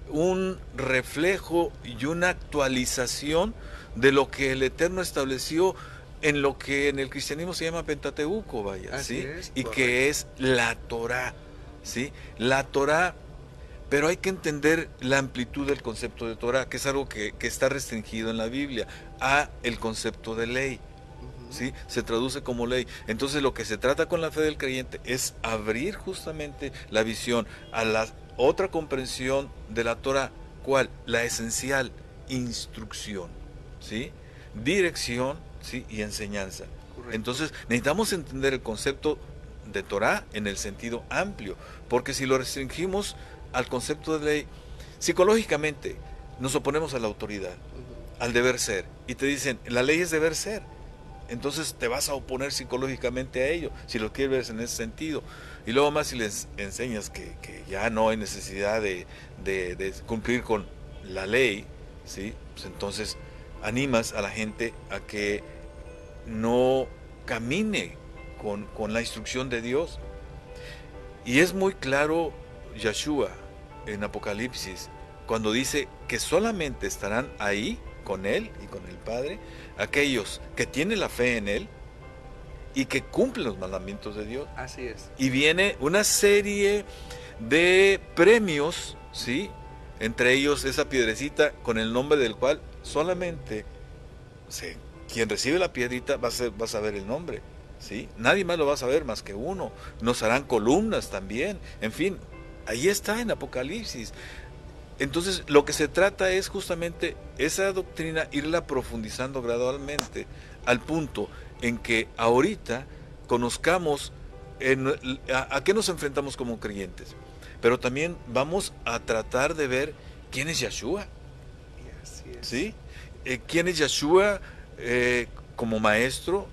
un reflejo y una actualización de lo que el Eterno estableció en lo que en el cristianismo se llama Pentateuco, vaya, Así ¿sí? es, y correcto. que es la Torá, ¿sí? La Torá, pero hay que entender la amplitud del concepto de Torá, que es algo que está restringido en la Biblia, a el concepto de ley, ¿sí? Se traduce como ley. Entonces lo que se trata con la fe del creyente es abrir justamente la visión a la otra comprensión de la Torá. ¿Cuál? La esencial, instrucción, ¿sí? Dirección, ¿sí? Y enseñanza. Correcto. Entonces necesitamos entender el concepto de Torá en el sentido amplio, porque si lo restringimos al concepto de ley, psicológicamente nos oponemos a la autoridad, al deber ser, y te dicen, la ley es deber ser, entonces te vas a oponer psicológicamente a ello, si lo quieres ver en ese sentido. Y luego más si les enseñas que ya no hay necesidad de cumplir con la ley, ¿sí? Pues entonces animas a la gente a que no camine con la instrucción de Dios. Y es muy claro Yeshua en Apocalipsis cuando dice que solamente estarán ahí con Él y con el Padre aquellos que tienen la fe en Él y que cumplen los mandamientos de Dios. Así es. Y viene una serie de premios, ¿sí? Entre ellos esa piedrecita con el nombre del cual solamente quien recibe la piedrita va a saber el nombre, ¿sí? Nadie más lo va a saber más que uno. Nos harán columnas también. En fin, ahí está en Apocalipsis. Entonces, lo que se trata es justamente esa doctrina irla profundizando gradualmente al punto en que ahorita conozcamos a qué nos enfrentamos como creyentes. Pero también vamos a tratar de ver quién es Yeshua. ¿Sí? ¿Quién es Yeshua como maestro?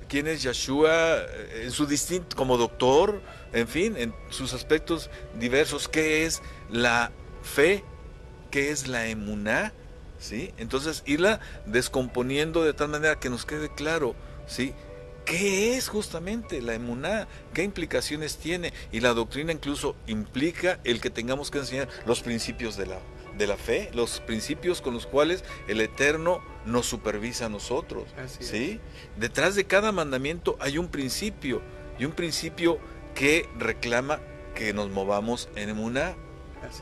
¿Quién es Yeshua en su distinto como doctor? En fin, en sus aspectos diversos. ¿Qué es la fe? ¿Qué es la emuná? ¿Sí? Entonces irla descomponiendo de tal manera que nos quede claro, ¿sí? ¿Qué es justamente la emuná? ¿Qué implicaciones tiene? Y la doctrina incluso implica el que tengamos que enseñar los principios de la fe, los principios con los cuales el Eterno nos supervisa a nosotros. ¿Sí? Detrás de cada mandamiento hay un principio, y un principio que reclama que nos movamos en emuná.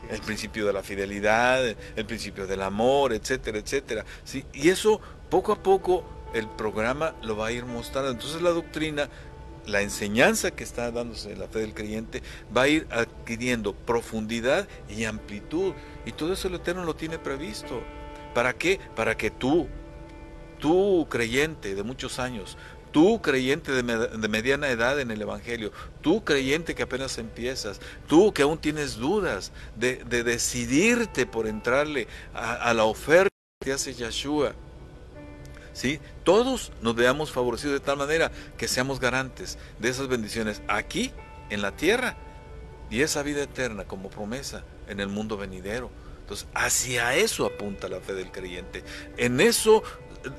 El principio de la fidelidad, el principio del amor, etcétera, etcétera. ¿Sí? Y eso poco a poco el programa lo va a ir mostrando. Entonces la doctrina, la enseñanza que está dándose en la fe del creyente, va a ir adquiriendo profundidad y amplitud. Y todo eso el Eterno lo tiene previsto. ¿Para qué? Para que tú creyente de muchos años, tú creyente de mediana edad en el Evangelio, tú creyente que apenas empiezas, tú que aún tienes dudas de decidirte por entrarle a la oferta que hace Yeshua, ¿sí? Todos nos veamos favorecidos de tal manera que seamos garantes de esas bendiciones aquí en la tierra y esa vida eterna como promesa en el mundo venidero. Entonces, hacia eso apunta la fe del creyente. En eso,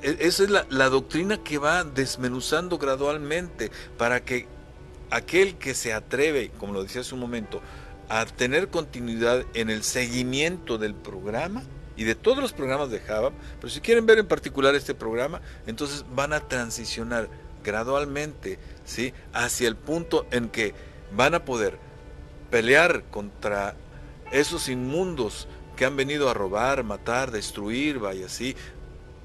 esa es la doctrina que va desmenuzando gradualmente para que aquel que se atreve, como lo decía hace un momento, a tener continuidad en el seguimiento del programa y de todos los programas de Jabam, pero si quieren ver en particular este programa, entonces van a transicionar gradualmente, ¿sí?, hacia el punto en que van a poder pelear contra esos inmundos que han venido a robar, matar, destruir, vaya así,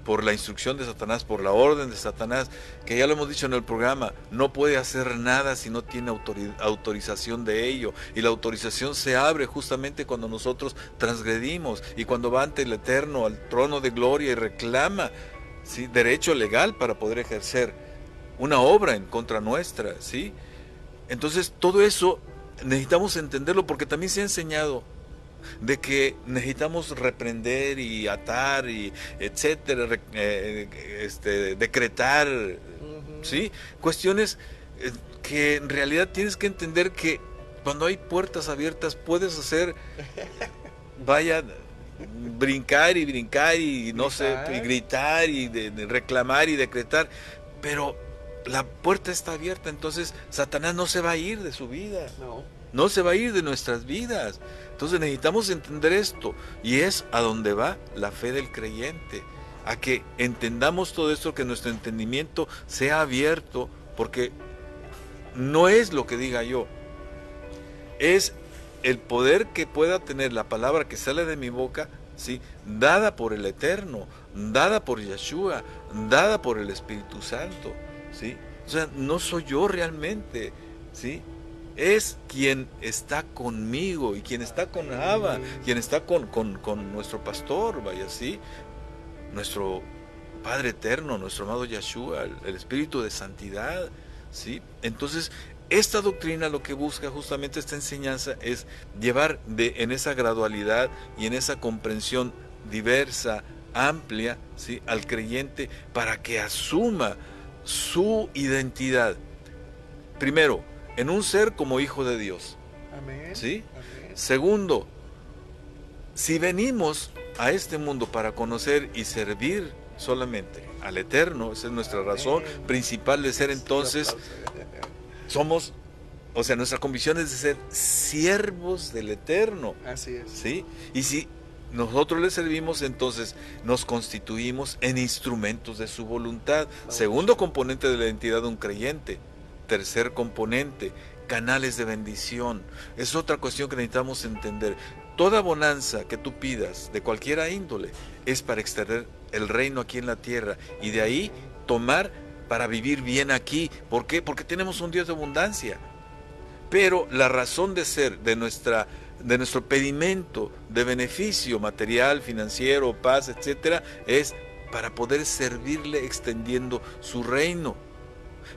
por la instrucción de Satanás, por la orden de Satanás, que ya lo hemos dicho en el programa, no puede hacer nada si no tiene autorización de ello, y la autorización se abre justamente cuando nosotros transgredimos, y cuando va ante el Eterno, al trono de gloria, y reclama, ¿sí?, derecho legal para poder ejercer una obra en contra nuestra, ¿sí? Entonces todo eso necesitamos entenderlo, porque también se ha enseñado de que necesitamos reprender y atar y etcétera, decretar, ¿sí?, cuestiones que en realidad tienes que entender que cuando hay puertas abiertas puedes hacer, vaya, brincar y no sé, y gritar y de reclamar y decretar, pero la puerta está abierta, entonces Satanás no se va a ir de su vida. No se va a ir de nuestras vidas. Entonces necesitamos entender esto, y es a donde va la fe del creyente, a que entendamos todo esto, que nuestro entendimiento sea abierto, porque no es lo que diga yo, es el poder que pueda tener la palabra que sale de mi boca, ¿sí?, dada por el Eterno, dada por Yeshua, dada por el Espíritu Santo, ¿sí? O sea, no soy yo realmente, ¿sí?, es quien está conmigo y quien está con Abba, quien está con nuestro pastor, vaya así, nuestro Padre eterno, nuestro amado Yeshua, el Espíritu de santidad, ¿sí? Entonces, esta doctrina lo que busca justamente, esta enseñanza, es llevar en esa gradualidad y en esa comprensión diversa, amplia, ¿sí?, al creyente, para que asuma su identidad. Primero, en un ser como hijo de Dios. Amén. ¿Sí? Amén. Segundo, si venimos a este mundo para conocer y servir solamente al Eterno, esa es nuestra razón principal de ser, entonces somos, o sea, nuestra convicción es de ser siervos del Eterno. Así es. ¿Sí? Y si nosotros le servimos, entonces nos constituimos en instrumentos de su voluntad. Segundo componente de la identidad de un creyente. Tercer componente, canales de bendición. Es otra cuestión que necesitamos entender. Toda bonanza que tú pidas, de cualquier índole, es para extender el reino aquí en la tierra, y de ahí tomar para vivir bien aquí. ¿Por qué? Porque tenemos un Dios de abundancia. Pero la razón de ser de nuestra de nuestro pedimento de beneficio material, financiero, paz, etcétera, es para poder servirle extendiendo su reino.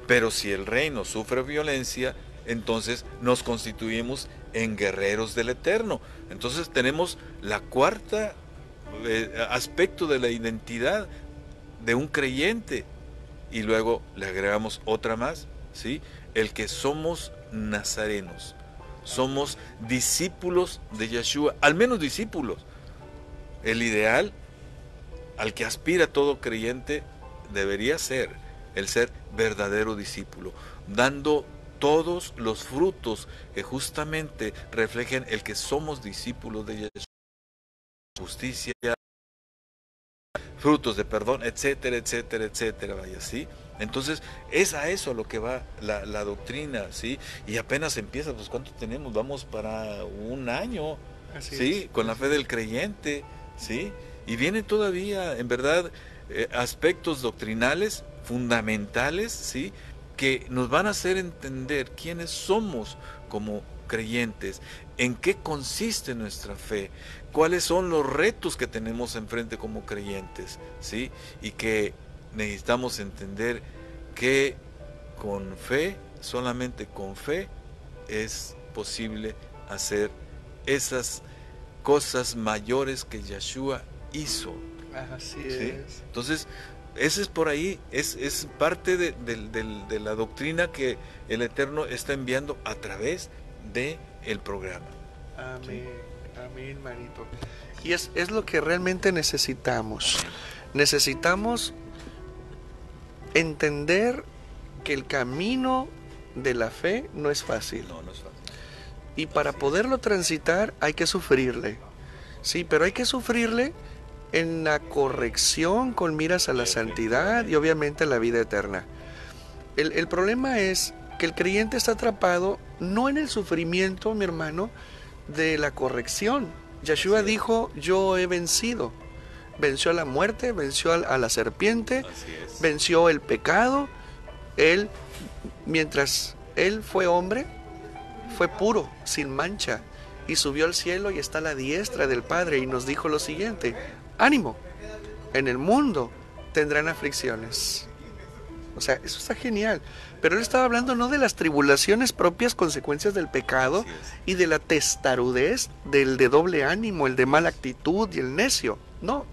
Pero si el reino sufre violencia, entonces nos constituimos en guerreros del Eterno. Entonces tenemos la cuarta aspecto de la identidad de un creyente, y luego le agregamos otra más, ¿sí? El que somos nazarenos, somos discípulos de Yeshua, al menos discípulos. El ideal al que aspira todo creyente debería ser el ser verdadero discípulo, dando todos los frutos que justamente reflejen el que somos discípulos de Yeshua: justicia, frutos de perdón, etcétera, etcétera, etcétera, vaya, ¿sí? Entonces, es a eso a lo que va la doctrina, ¿sí? Y apenas empieza, pues, ¿cuánto tenemos? Vamos para un año, ¿sí? Con la fe del creyente, ¿sí? Y vienen todavía, en verdad, aspectos doctrinales fundamentales, ¿sí? Que nos van a hacer entender quiénes somos como creyentes, en qué consiste nuestra fe, cuáles son los retos que tenemos enfrente como creyentes, ¿sí? Y que necesitamos entender que con fe, solamente con fe, es posible hacer esas cosas mayores que Yeshua hizo. Así ¿sí? es. Entonces, ese es por ahí, es parte de la doctrina que el Eterno está enviando a través de el programa. Amén, amén, manito. Y es lo que realmente necesitamos. Necesitamos entender que el camino de la fe no es fácil. No es fácil. Y para poderlo transitar hay que sufrirle. Sí, pero hay que sufrirle en la corrección con miras a la santidad y obviamente a la vida eterna. El problema es que el creyente está atrapado no en el sufrimiento, mi hermano, de la corrección. Yeshua dijo: yo he vencido. Venció a la muerte, venció a la serpiente, venció el pecado. Él, mientras él fue hombre, fue puro, sin mancha, y subió al cielo y está a la diestra del Padre, y nos dijo lo siguiente: ánimo, en el mundo tendrán aflicciones. O sea, eso está genial. Pero él estaba hablando no de las tribulaciones propias, consecuencias del pecado y de la testarudez, del de doble ánimo, el de mala actitud y el necio. No.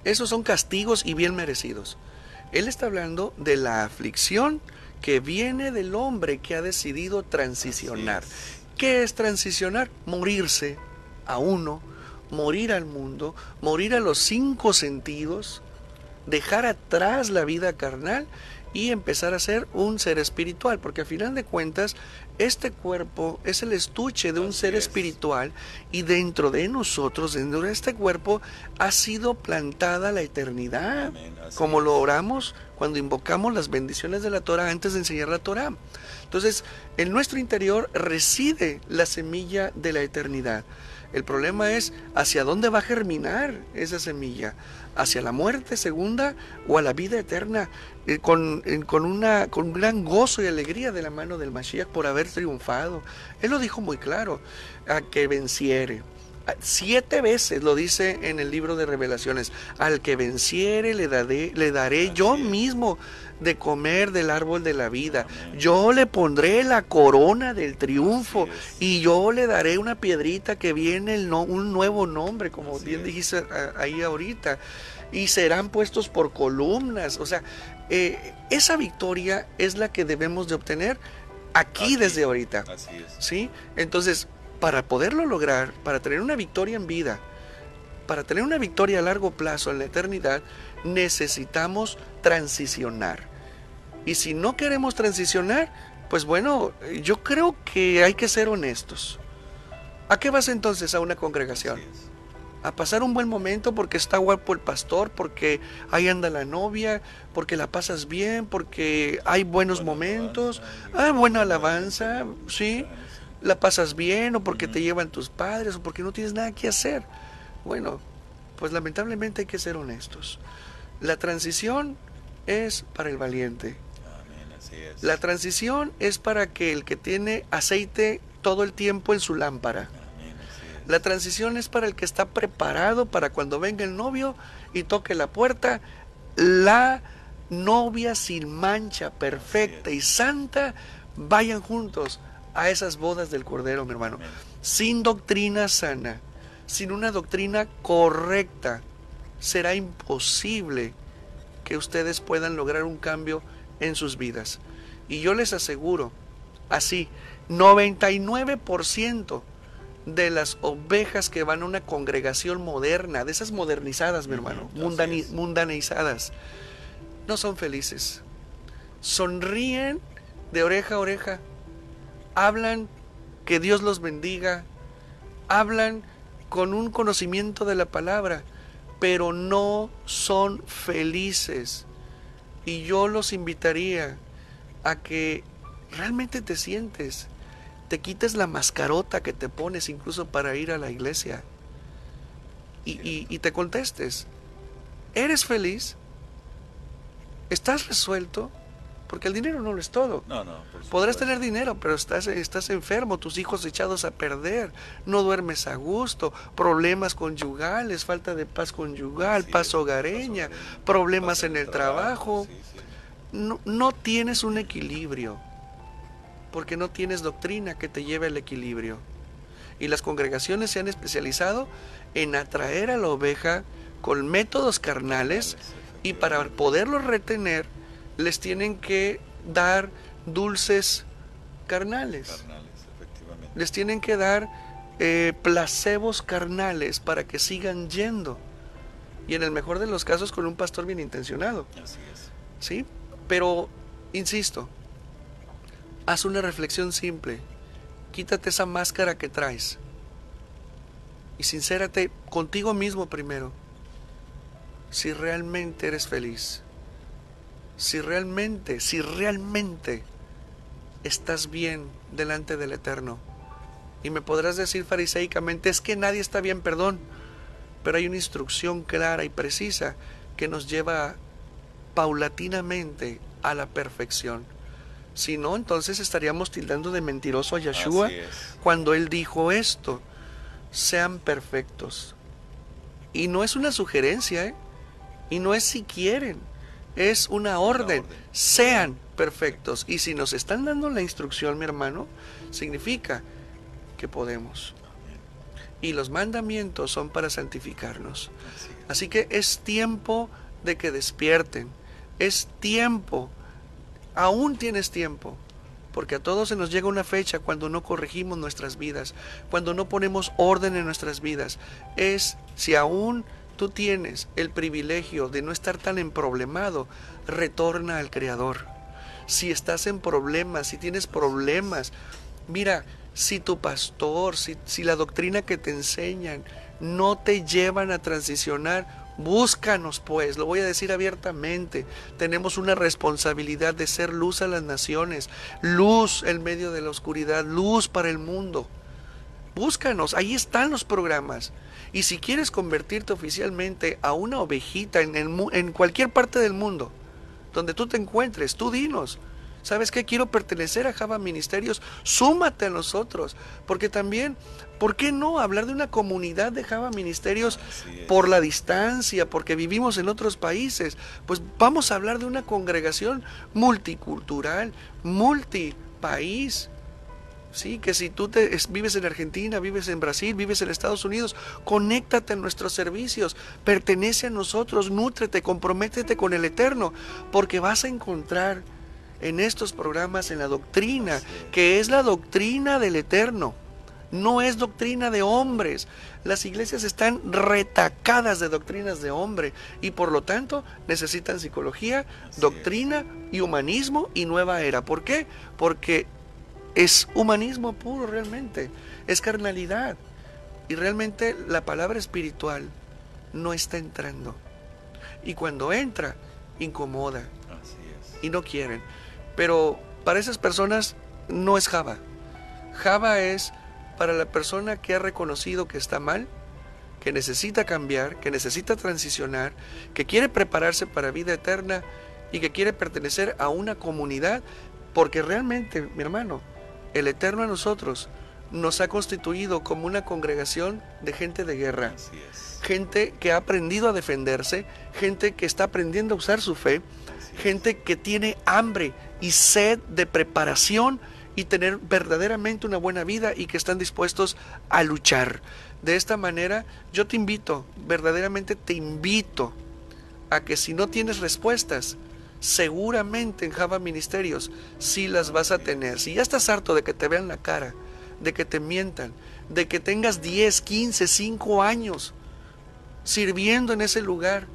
Esos son castigos y bien merecidos. Él está hablando de la aflicción que viene del hombre que ha decidido transicionar. ¿Qué es transicionar? Morirse a uno, morir al mundo, morir a los 5 sentidos, dejar atrás la vida carnal y empezar a ser un ser espiritual, porque al final de cuentas este cuerpo es el estuche de un ser espiritual, y dentro de nosotros, dentro de este cuerpo, ha sido plantada la eternidad. Amén, como lo oramos cuando invocamos las bendiciones de la Torah antes de enseñar la Torah. Entonces, en nuestro interior reside la semilla de la eternidad. El problema es hacia dónde va a germinar esa semilla, hacia la muerte segunda o a la vida eterna, con un gran gozo y alegría de la mano del Mashiach por haber triunfado. Él lo dijo muy claro: a que venciere. 7 veces lo dice en el libro de Revelaciones: al que venciere le daré yo mismo de comer del árbol de la vida. Yo le pondré la corona del triunfo y yo le daré una piedrita que viene un nuevo nombre, como bien dijiste ahí ahorita, y serán puestos por columnas. O sea, esa victoria es la que debemos de obtener aquí desde ahorita. Así es. ¿Sí? Entonces, para poderlo lograr, para tener una victoria en vida, para tener una victoria a largo plazo en la eternidad, necesitamos transicionar. Y si no queremos transicionar, pues bueno, yo creo que hay que ser honestos. ¿A qué vas entonces a una congregación? A pasar un buen momento porque está guapo el pastor, porque ahí anda la novia, porque la pasas bien, porque hay buenos momentos, buena alabanza, sí, la pasas bien, o porque te llevan tus padres, o porque no tienes nada que hacer. Bueno, pues lamentablemente hay que ser honestos. La transición es para el valiente. La transición es para que el que tiene aceite todo el tiempo en su lámpara. Amén, así es. La transición es para el que está preparado para cuando venga el novio y toque la puerta, la novia sin mancha, perfecta y santa, vayan juntos a esas bodas del Cordero, mi hermano. Amén. Sin doctrina sana, sin una doctrina correcta, será imposible que ustedes puedan lograr un cambio en sus vidas. Y yo les aseguro, así, 99% de las ovejas que van a una congregación moderna, de esas modernizadas, mi hermano, mundaneizadas, no son felices. Sonríen de oreja a oreja, hablan que Dios los bendiga, hablan con un conocimiento de la palabra, pero no son felices. Y yo los invitaría a que realmente te sientes, te quites la mascarota que te pones incluso para ir a la iglesia y te contestes, ¿eres feliz? ¿Estás resuelto? Porque el dinero no lo es todo. No, por supuesto. Podrás tener dinero, pero estás enfermo, tus hijos echados a perder, no duermes a gusto, problemas conyugales, falta de paz conyugal, paz hogareña, problemas en el trabajo. No tienes un equilibrio, porque no tienes doctrina que te lleve al equilibrio. Y las congregaciones se han especializado en atraer a la oveja con métodos carnales, y para poderlos retener les tienen que dar dulces carnales, Efectivamente. les tienen que dar placebos carnales para que sigan yendo, y en el mejor de los casos con un pastor bien intencionado. Así es. ¿Sí? Pero, insisto, haz una reflexión simple, quítate esa máscara que traes y sincérate contigo mismo primero, si realmente eres feliz, si realmente estás bien delante del Eterno. Y me podrás decir fariseicamente, es que nadie está bien, perdón, pero hay una instrucción clara y precisa que nos lleva paulatinamente a la perfección. Si no, entonces estaríamos tildando de mentiroso a Yeshua cuando él dijo esto: sean perfectos. Y no es una sugerencia, y no es si quieren, es una orden. Sean perfectos. Y si nos están dando la instrucción, mi hermano, significa que podemos. Y los mandamientos son para santificarnos. Así que es tiempo de que despierten. Es tiempo, aún tienes tiempo, porque a todos se nos llega una fecha cuando no corregimos nuestras vidas, cuando no ponemos orden en nuestras vidas. Si aún tú tienes el privilegio de no estar tan emproblemado, retorna al Creador. Si estás en problemas, si tienes problemas, mira, si tu pastor, si la doctrina que te enseñan no te llevan a transicionar, búscanos pues, lo voy a decir abiertamente. Tenemos una responsabilidad de ser luz a las naciones, luz en medio de la oscuridad, luz para el mundo. Búscanos, ahí están los programas. Y si quieres convertirte oficialmente a una ovejita en cualquier parte del mundo, donde tú te encuentres, tú dinos, ¿sabes qué? Quiero pertenecer a Java Ministerios, súmate a nosotros, porque también, ¿por qué no hablar de una comunidad de Java Ministerios por la distancia, porque vivimos en otros países? Pues vamos a hablar de una congregación multicultural, multipaís. Sí, que si tú vives en Argentina, vives en Brasil, vives en Estados Unidos, conéctate a nuestros servicios, pertenece a nosotros, nútrete, comprométete con el Eterno, porque vas a encontrar en estos programas, en la doctrina, que es la doctrina del Eterno, no es doctrina de hombres. Las iglesias están retacadas de doctrinas de hombre y por lo tanto necesitan psicología, doctrina y humanismo y nueva era. ¿Por qué? Porque es humanismo puro realmente, es carnalidad, y realmente la palabra espiritual no está entrando, y cuando entra, incomoda. Y no quieren. Pero para esas personas no es Java. Java es para la persona que ha reconocido que está mal, que necesita cambiar, que necesita transicionar, que quiere prepararse para vida eterna y que quiere pertenecer a una comunidad, porque realmente, mi hermano, el Eterno a nosotros nos ha constituido como una congregación de gente de guerra. Así es. Gente que ha aprendido a defenderse, gente que está aprendiendo a usar su fe, gente que tiene hambre y sed de preparación y tener verdaderamente una buena vida y que están dispuestos a luchar. De esta manera, yo te invito, verdaderamente te invito a que si no tienes respuestas, seguramente en Java Ministerios sí las vas a tener. Si ya estás harto de que te vean la cara, de que te mientan, de que tengas 10, 15, 5 años sirviendo en ese lugar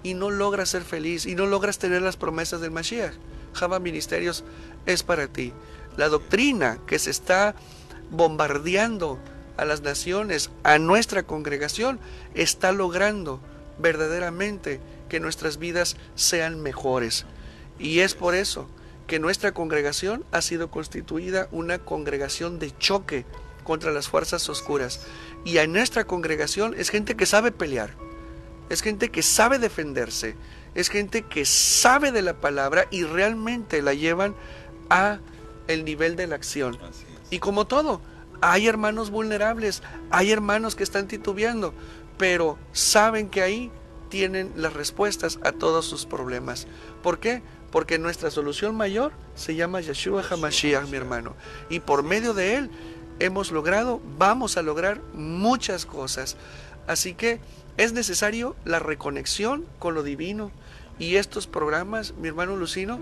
y no logras ser feliz y no logras tener las promesas del Mashiach, Java Ministerios es para ti. La doctrina que se está bombardeando a las naciones, a nuestra congregación, está logrando verdaderamente que nuestras vidas sean mejores. Y es por eso que nuestra congregación ha sido constituida una congregación de choque contra las fuerzas oscuras. Y en nuestra congregación es gente que sabe pelear, es gente que sabe defenderse, es gente que sabe de la palabra y realmente la llevan a el nivel de la acción. Y como todo, hay hermanos vulnerables, hay hermanos que están titubeando, pero saben que ahí tienen las respuestas a todos sus problemas. ¿Por qué? Porque nuestra solución mayor se llama Yeshua HaMashiach, mi hermano. Y por medio de él vamos a lograr muchas cosas. Así que es necesario la reconexión con lo divino. Y estos programas, mi hermano Lucino,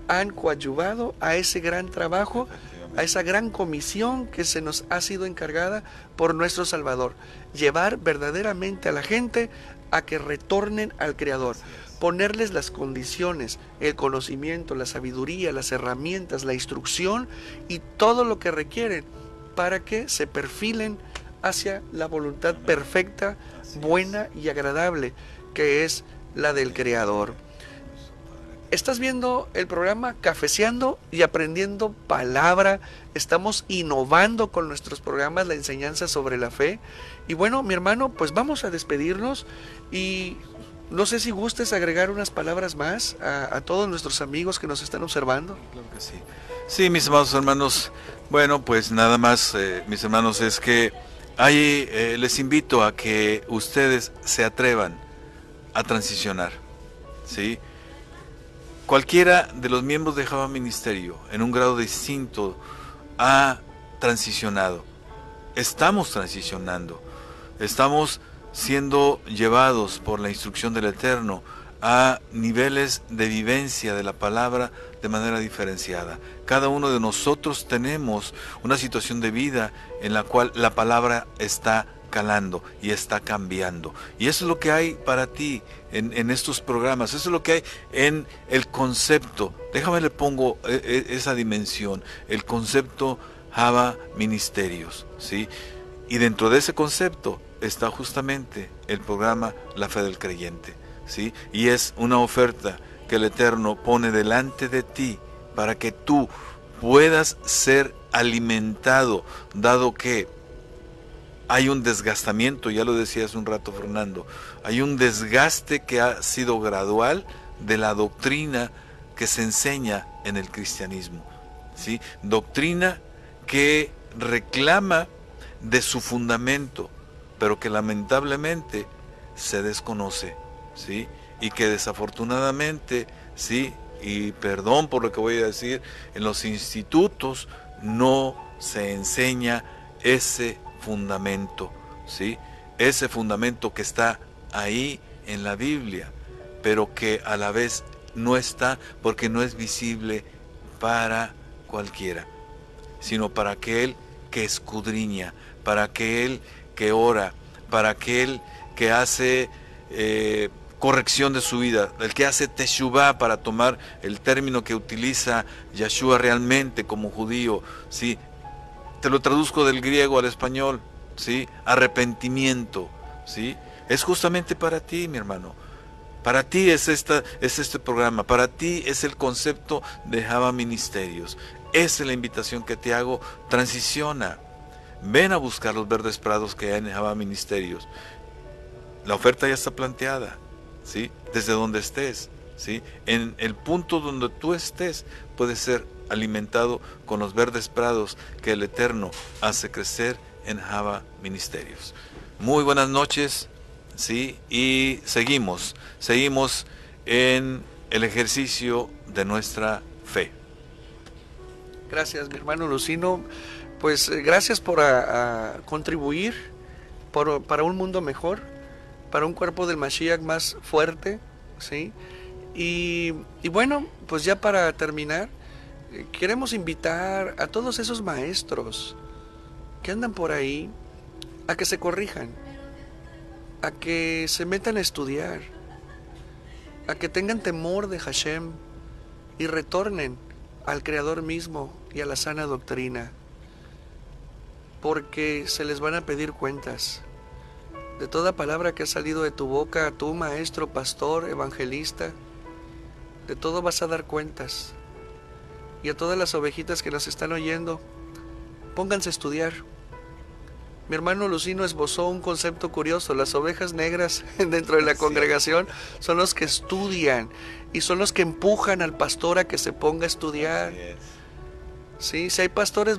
han coadyuvado a ese gran trabajo, a esa gran comisión que se nos ha sido encargada por nuestro Salvador. Llevar verdaderamente a la gente a que retornen al Creador. Ponerles las condiciones, el conocimiento, la sabiduría, las herramientas, la instrucción y todo lo que requieren para que se perfilen hacia la voluntad perfecta, buena y agradable, que es la del Creador. Estás viendo el programa Cafeceando y Aprendiendo Palabra. Estamos innovando con nuestros programas la enseñanza sobre la fe. Y bueno, mi hermano, pues vamos a despedirnos y no sé si gustes agregar unas palabras más a todos nuestros amigos que nos están observando. Claro que sí. Sí, mis amados hermanos, bueno, pues nada más, mis hermanos, es que ahí les invito a que ustedes se atrevan a transicionar, ¿sí? Cualquiera de los miembros de Java Ministerio, en un grado distinto, ha transicionado. Estamos transicionando. Estamos siendo llevados por la instrucción del Eterno a niveles de vivencia de la palabra de manera diferenciada. Cada uno de nosotros tenemos una situación de vida en la cual la palabra está calando y está cambiando. Y eso es lo que hay para ti en estos programas, eso es lo que hay en el concepto. Déjame le pongo esa dimensión, el concepto Java Ministerios, ¿sí? Y dentro de ese concepto está justamente el programa La Fe del Creyente, ¿sí? Y es una oferta que el Eterno pone delante de ti para que tú puedas ser alimentado, dado que hay un desgastamiento, ya lo decía hace un rato Fernando, hay un desgaste que ha sido gradual de la doctrina que se enseña en el cristianismo, ¿sí? Doctrina que reclama de su fundamento, pero que lamentablemente se desconoce, ¿sí? Y que desafortunadamente, ¿sí? Y perdón por lo que voy a decir, en los institutos no se enseña ese fundamento, ¿sí? Ese fundamento que está ahí en la Biblia, pero que a la vez no está porque no es visible para cualquiera, sino para aquel que escudriña, para aquel que ora, para aquel que hace corrección de su vida, el que hace teshuvá, para tomar el término que utiliza Yeshua realmente como judío, ¿sí? Te lo traduzco del griego al español, ¿sí? Arrepentimiento, ¿sí? Es justamente para ti, mi hermano. Para ti es este programa, para ti es el concepto de Java Ministerios. Esa es la invitación que te hago. Transiciona. Ven a buscar los verdes prados que hay en Java Ministerios. La oferta ya está planteada, ¿sí? Desde donde estés, ¿sí? En el punto donde tú estés, puedes ser alimentado con los verdes prados que el Eterno hace crecer en Java Ministerios. Muy buenas noches, ¿sí? Y seguimos en el ejercicio de nuestra fe. Gracias, mi hermano Lucino. Pues gracias por contribuir para un mundo mejor, para un cuerpo del Mashiach más fuerte, ¿sí? Y bueno, pues ya para terminar, queremos invitar a todos esos maestros que andan por ahí a que se corrijan, a que se metan a estudiar, a que tengan temor de Hashem y retornen al Creador mismo y a la sana doctrina, porque se les van a pedir cuentas de toda palabra que ha salido de tu boca, tú maestro, pastor, evangelista. De todo vas a dar cuentas. Y a todas las ovejitas que nos están oyendo, pónganse a estudiar. Mi hermano Lucino esbozó un concepto curioso. Las ovejas negras dentro de la congregación son los que estudian y son los que empujan al pastor a que se ponga a estudiar. Sí, si hay pastores